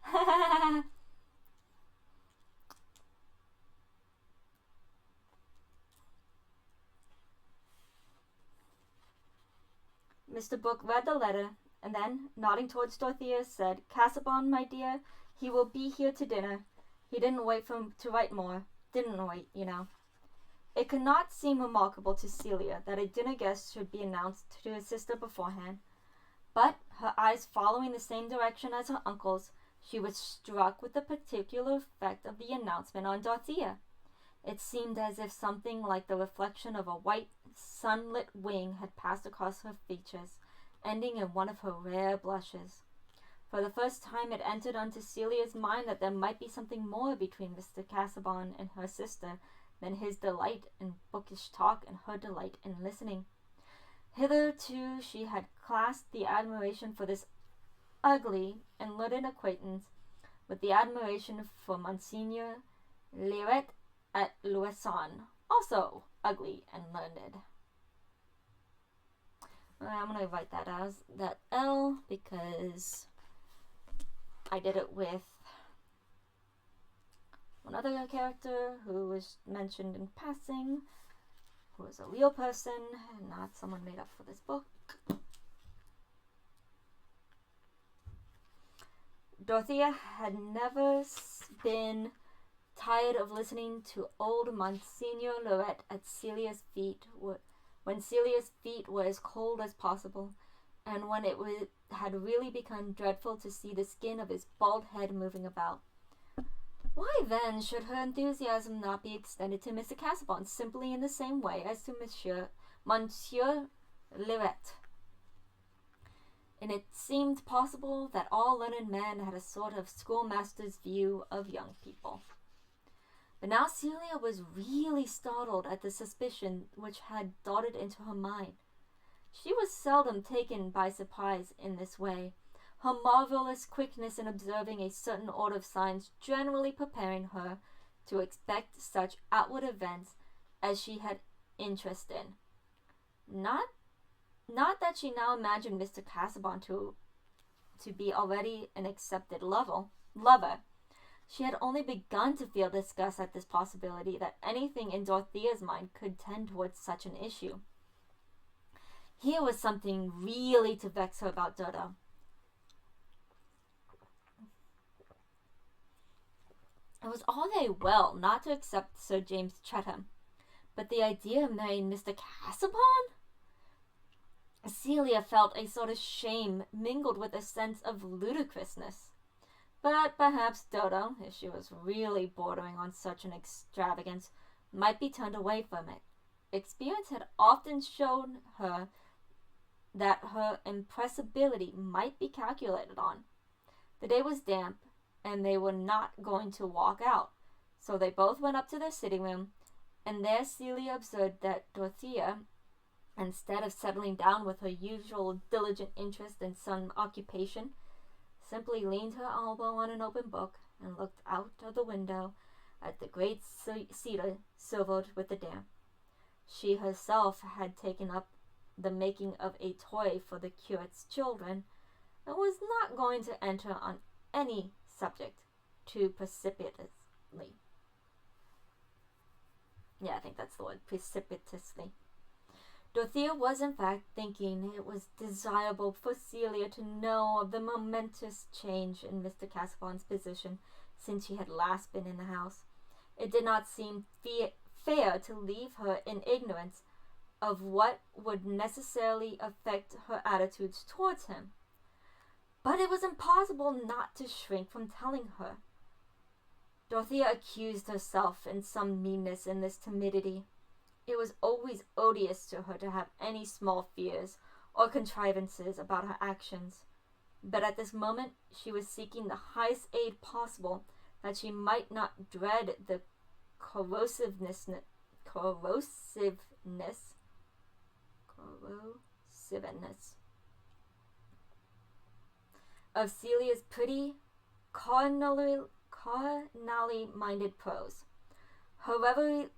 S1: Mr. Brooke read the letter, and then, nodding towards Dorothea, said, Casaubon, my dear, he will be here to dinner. He didn't wait to write more. Didn't wait, you know. It could not seem remarkable to Celia that a dinner guest should be announced to his sister beforehand, but, her eyes following the same direction as her uncle's, she was struck with the particular effect of the announcement on Dorothea. It seemed as if something like the reflection of a white, sunlit wing had passed across her features, ending in one of her rare blushes. For the first time it entered onto Celia's mind that there might be something more between Mr. Casaubon and her sister than his delight in bookish talk and her delight in listening. Hitherto she had classed the admiration for this ugly and learned acquaintance with the admiration for Monseigneur Lirette at Louison, also ugly and learned. I'm going to write that as that L because I did it with one other character who was mentioned in passing, who is a real person and not someone made up for this book. Dorothea had never been tired of listening to old Monseigneur Lirette at Celia's feet when Celia's feet were as cold as possible, and when it had really become dreadful to see the skin of his bald head moving about. Why then should her enthusiasm not be extended to Mr. Casaubon simply in the same way as to Monsieur Lirette? And it seemed possible that all learned men had a sort of schoolmaster's view of young people. But now Celia was really startled at the suspicion which had darted into her mind. She was seldom taken by surprise in this way, her marvelous quickness in observing a certain order of signs generally preparing her to expect such outward events as she had interest in. Not that she now imagined Mr. Casaubon to be already an accepted lover. She had only begun to feel disgust at this possibility that anything in Dorothea's mind could tend towards such an issue. Here was something really to vex her about Dodo. It was all very well not to accept Sir James Chatham, but the idea of marrying Mr. Casaubon? Celia felt a sort of shame mingled with a sense of ludicrousness. But perhaps Dodo, if she was really bordering on such an extravagance, might be turned away from it. Experience had often shown her that her impressibility might be calculated on. The day was damp, and they were not going to walk out, so they both went up to their sitting room, and there Celia observed that Dorothea, instead of settling down with her usual diligent interest in some occupation, simply leaned her elbow on an open book and looked out of the window at the great cedar silvered with the damp. She herself had taken up the making of a toy for the curate's children, and was not going to enter on any subject too precipitously. Yeah, I think that's the word, precipitously. Dorothea was in fact thinking it was desirable for Celia to know of the momentous change in Mr. Casaubon's position since she had last been in the house. It did not seem fair to leave her in ignorance of what would necessarily affect her attitudes towards him. But it was impossible not to shrink from telling her. Dorothea accused herself in some meanness in this timidity. It was always odious to her to have any small fears or contrivances about her actions, but at this moment she was seeking the highest aid possible that she might not dread the corrosiveness of Celia's pretty, carnally-minded prose. Her reverie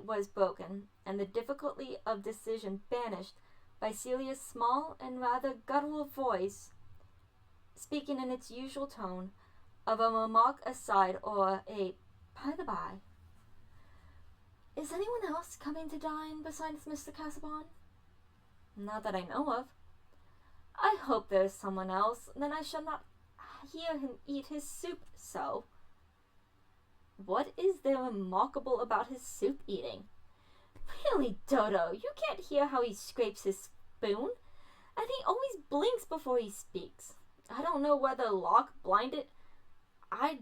S1: was broken, and the difficulty of decision banished by Celia's small and rather guttural voice, speaking in its usual tone, of a remark aside or a by the by. Is anyone else coming to dine besides Mr. Casaubon? Not that I know of. I hope there is someone else, then I shall not hear him eat his soup so. What is there remarkable about his soup eating? Really, Dodo, you can't hear how he scrapes his spoon? And he always blinks before he speaks. I don't know whether Locke blinded. I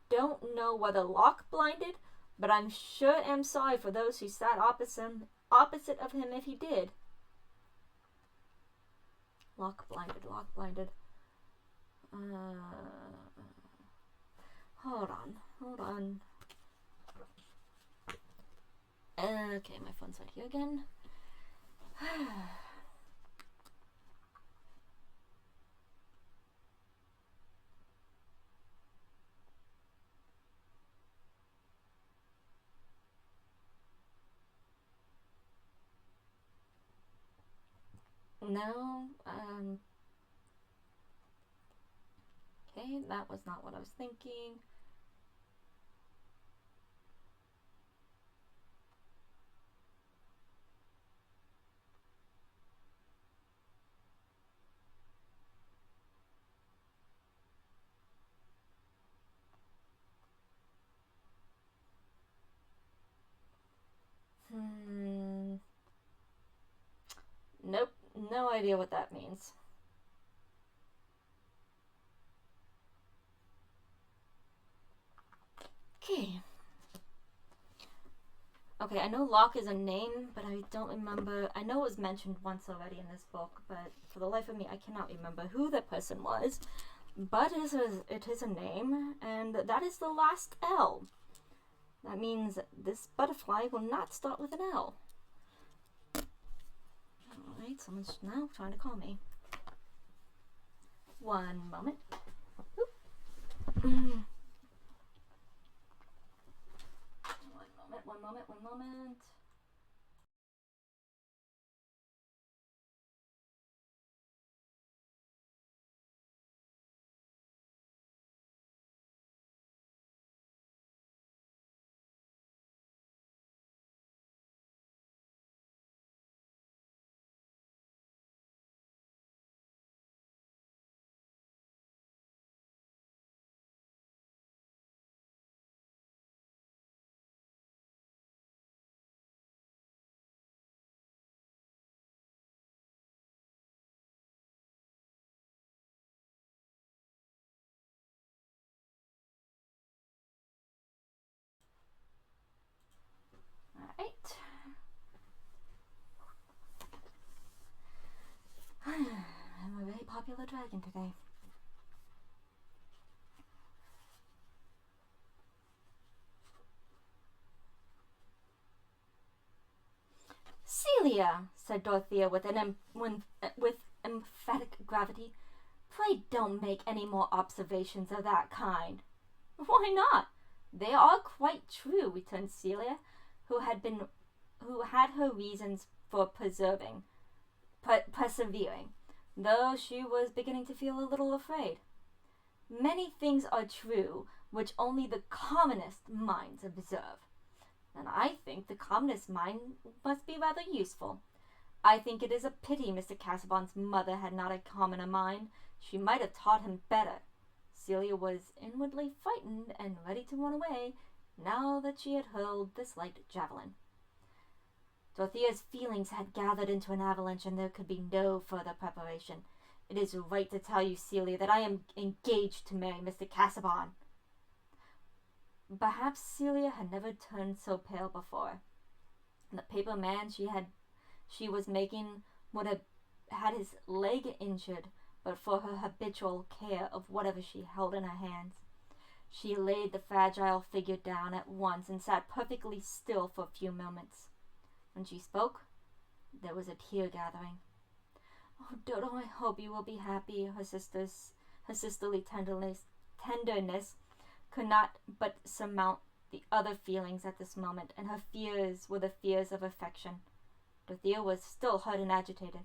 S1: don't know whether Locke blinded, but I'm sure am sorry for those who sat opposite of him if he did. Locke blinded. Hold on. Okay, my phone's right here again. No, okay, that was not what I was thinking. Nope, no idea what that means. Okay. Okay, I know Locke is a name, but I don't remember. I know it was mentioned once already in this book, but for the life of me, I cannot remember who that person was. But it is a name, and that is the last L. That means this butterfly will not start with an L. Alright, someone's now trying to call me. One moment. One moment. Alright. I'm a very popular dragon today. Celia, said Dorothea with emphatic gravity, pray don't make any more observations of that kind. Why not? They are quite true, returned Celia, who had her reasons for persevering, though she was beginning to feel a little afraid. Many things are true which only the commonest minds observe, and I think the commonest mind must be rather useful. I think it is a pity Mr. Casaubon's mother had not a commoner mind. She might have taught him better. Celia was inwardly frightened and ready to run away now that she had hurled the slight javelin. Dorothea's feelings had gathered into an avalanche, and there could be no further preparation. It is right to tell you, Celia, that I am engaged to marry Mr. Casaubon. Perhaps Celia had never turned so pale before. The paper man she was making would have had his leg injured but for her habitual care of whatever she held in her hands. She laid the fragile figure down at once and sat perfectly still for a few moments. When she spoke, there was a tear gathering. "Oh, Dodo, I hope you will be happy." Her sisterly tenderness could not but surmount the other feelings at this moment, and her fears were the fears of affection. Dorothea was still hurt and agitated.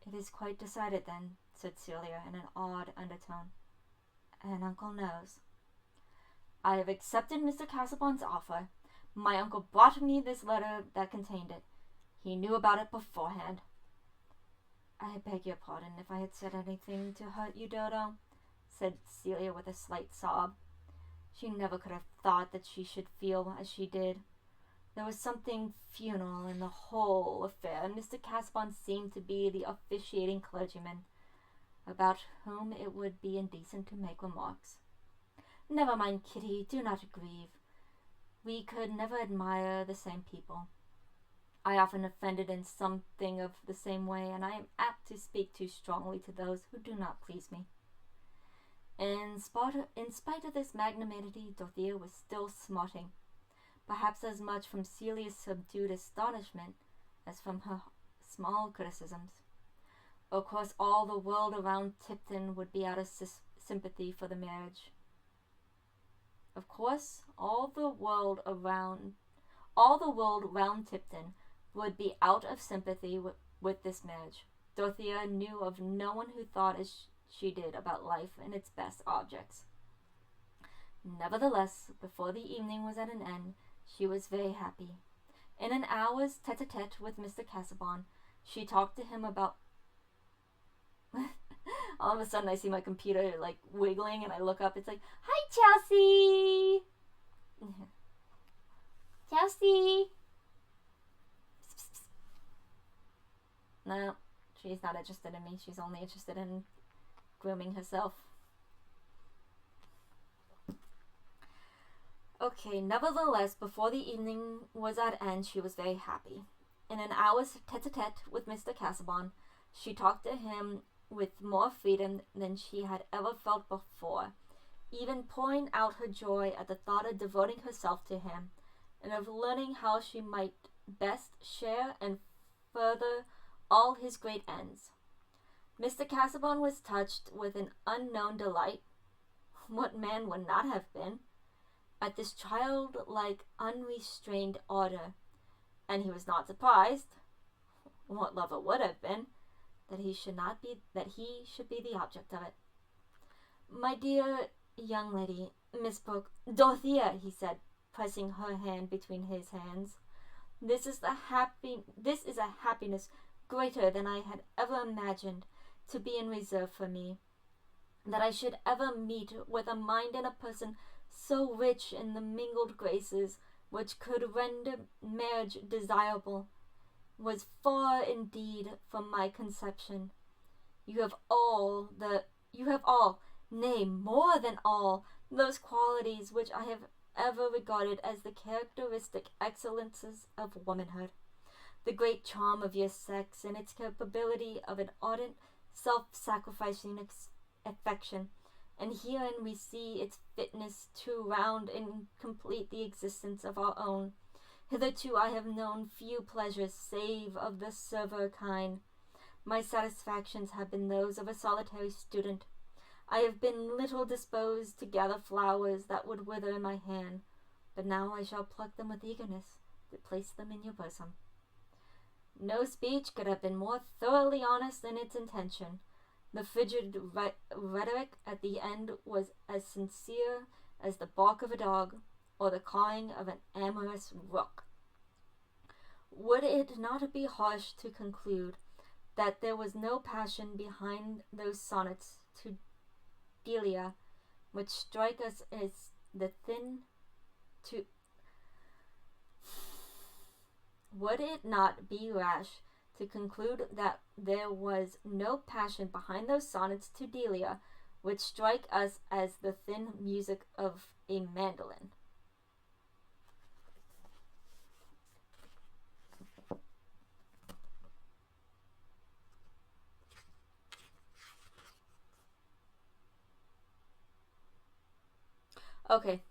S1: "It is quite decided, then," said Celia in an odd undertone. "And Uncle knows." "I have accepted Mr. Casaubon's offer. My uncle brought me this letter that contained it. He knew about it beforehand." "I beg your pardon if I had said anything to hurt you, Dodo," said Celia with a slight sob. She never could have thought that she should feel as she did. There was something funereal in the whole affair, and Mr. Casaubon seemed to be the officiating clergyman, about whom it would be indecent to make remarks. Never mind, Kitty, do not grieve. We could never admire the same people. I often offended in something of the same way, and I am apt to speak too strongly to those who do not please me. In spite of this magnanimity, Dorothea was still smarting, perhaps as much from Celia's subdued astonishment as from her small criticisms. Of course, all the world around Tipton would be out of sympathy for the marriage. Of course, all the world round Tipton would be out of sympathy with this marriage. Dorothea knew of no one who thought as she did about life and its best objects. Nevertheless, before the evening was at an end, she was very happy. In an hour's tete-a-tete with Mr. Casaubon, she talked to him about... All of a sudden I see my computer like wiggling and I look up. It's like, "Hi, Chelsea!" Chelsea! No, she's not interested in me. She's only interested in grooming herself. Okay, nevertheless, before the evening was at end, she was very happy. In an hour's tete-a-tete with Mr. Casaubon, she talked to him with more freedom than she had ever felt before, even pouring out her joy at the thought of devoting herself to him, and of learning how she might best share and further all his great ends. Mr. Casaubon was touched with an unknown delight. What man would not have been? At this childlike, unrestrained ardor, and he was not surprised. What lover would have been? That he should be the object of it. "My dear young lady, Miss Brooke, Dorothea," he said, pressing her hand between his hands, this is a happiness greater than I had ever imagined to be in reserve for me. That I should ever meet with a mind and a person so rich in the mingled graces which could render marriage desirable, was far indeed from my conception. You have all, nay, more than all, those qualities which I have ever regarded as the characteristic excellences of womanhood. The great charm of your sex and its capability of an ardent, self-sacrificing affection, and herein we see its fitness to round and complete the existence of our own. Hitherto I have known few pleasures save of the servile kind. My satisfactions have been those of a solitary student. I have been little disposed to gather flowers that would wither in my hand, but now I shall pluck them with eagerness to place them in your bosom. No speech could have been more thoroughly honest in its intention. The frigid rhetoric at the end was as sincere as the bark of a dog, or the cawing of an amorous rook. Would it not be harsh to conclude that there was no passion behind those sonnets to Delia, which strike us as the thin to... Would it not be rash to conclude that there was no passion behind those sonnets to Delia, which strike us as the thin music of a mandolin? Okay.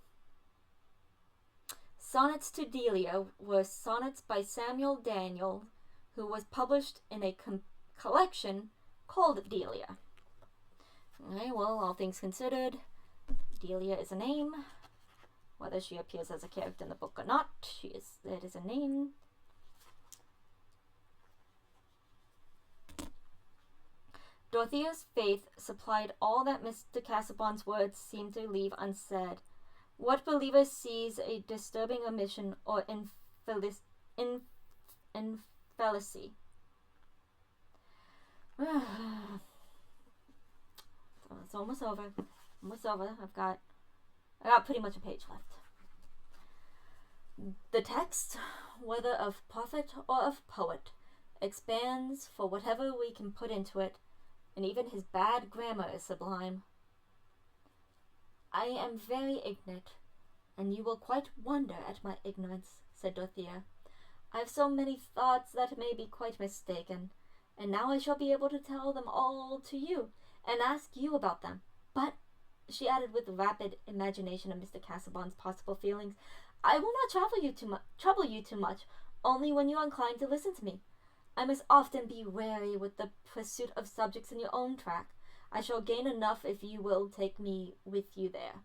S1: Sonnets to Delia were sonnets by Samuel Daniel, who was published in a collection called Delia. Okay, well, all things considered, Delia is a name. Whether she appears as a character in the book or not, it is a name. Dorothea's faith supplied all that Mr. Casaubon's words seemed to leave unsaid. What believer sees a disturbing omission or infallacy? It's almost over. I've got I got pretty much a page left. The text, whether of prophet or of poet, expands for whatever we can put into it, and even his bad grammar is sublime. I am very ignorant, and you will quite wonder at my ignorance, said Dorothea. I have so many thoughts that may be quite mistaken, and now I shall be able to tell them all to you, and ask you about them. But, she added with rapid imagination of Mr. Casaubon's possible feelings, I will not trouble you too much, only when you are inclined to listen to me. I must often be wary with the pursuit of subjects in your own track. I shall gain enough if you will take me with you there.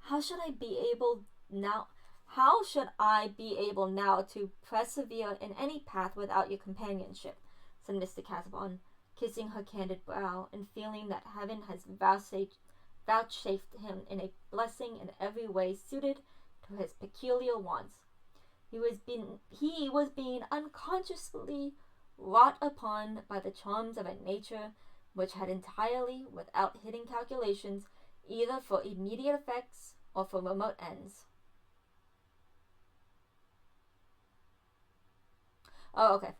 S1: How should I be able now to persevere in any path without your companionship? Said Mr. Casaubon, kissing her candid brow, and feeling that heaven has vouchsafed him in a blessing in every way suited to his peculiar wants. He was being unconsciously wrought upon by the charms of a nature which had entirely, without hidden calculations, either for immediate effects or for remote ends. Oh, okay.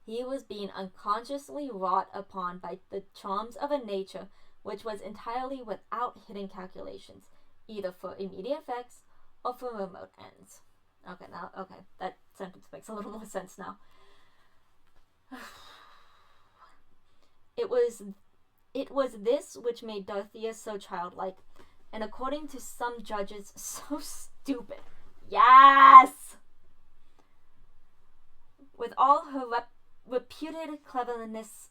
S1: He was being unconsciously wrought upon by the charms of a nature which was entirely without hidden calculations, either for immediate effects or for remote ends. Okay, that sentence makes a little more sense now. It was this which made Dorothea so childlike, and according to some judges, so stupid. Yes! With all her reputed cleverness,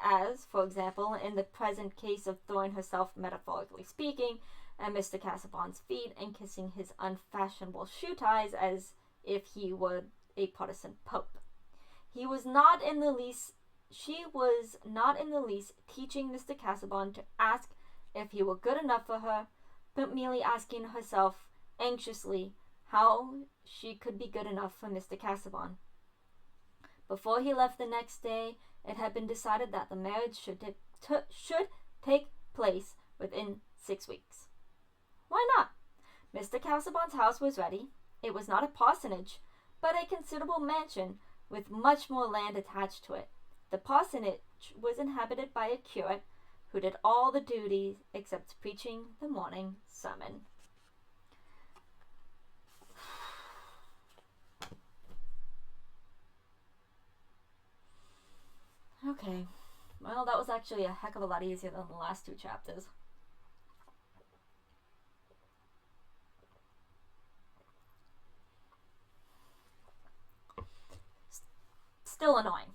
S1: as, for example, in the present case of throwing herself, metaphorically speaking, at Mr. Casaubon's feet and kissing his unfashionable shoe ties as if he were a Protestant pope. She was not in the least teaching Mr. Casaubon to ask if he were good enough for her, but merely asking herself anxiously how she could be good enough for Mr. Casaubon. Before he left the next day, it had been decided that the marriage should take place within 6 weeks. Why not? Mr. Casaubon's house was ready. It was not a parsonage, but a considerable mansion with much more land attached to it. The parsonage was inhabited by a curate who did all the duties except preaching the morning sermon. Okay, well, that was actually a heck of a lot easier than the last 2 chapters. Still annoying.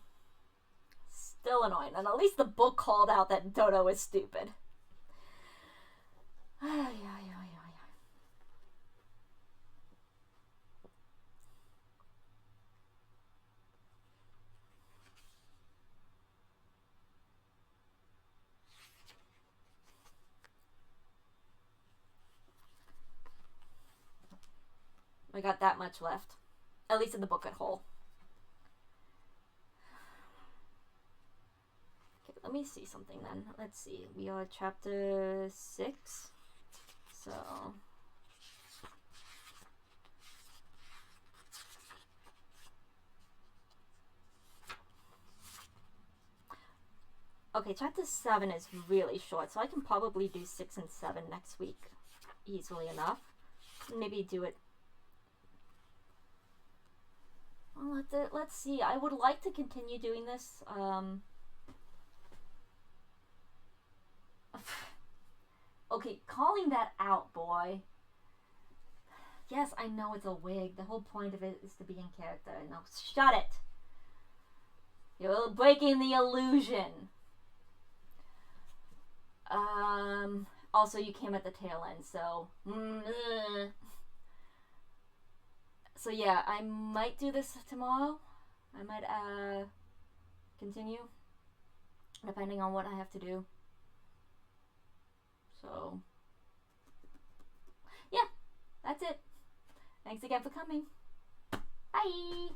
S1: And at least the book called out that Dodo is stupid. I got that much left. At least in the book at whole. Okay, let me see something then. Let's see. We are at chapter 6. So... okay, chapter 7 is really short, so I can probably do 6 and 7 next week easily enough. Maybe do it... well, let's see. I would like to continue doing this. Okay, calling that out, boy. Yes, I know it's a wig. The whole point of it is to be in character. Now, shut it. You're breaking the illusion. Also, you came at the tail end, so... So yeah, I might do this tomorrow. I might continue, depending on what I have to do. So yeah, that's it. Thanks again for coming. Bye.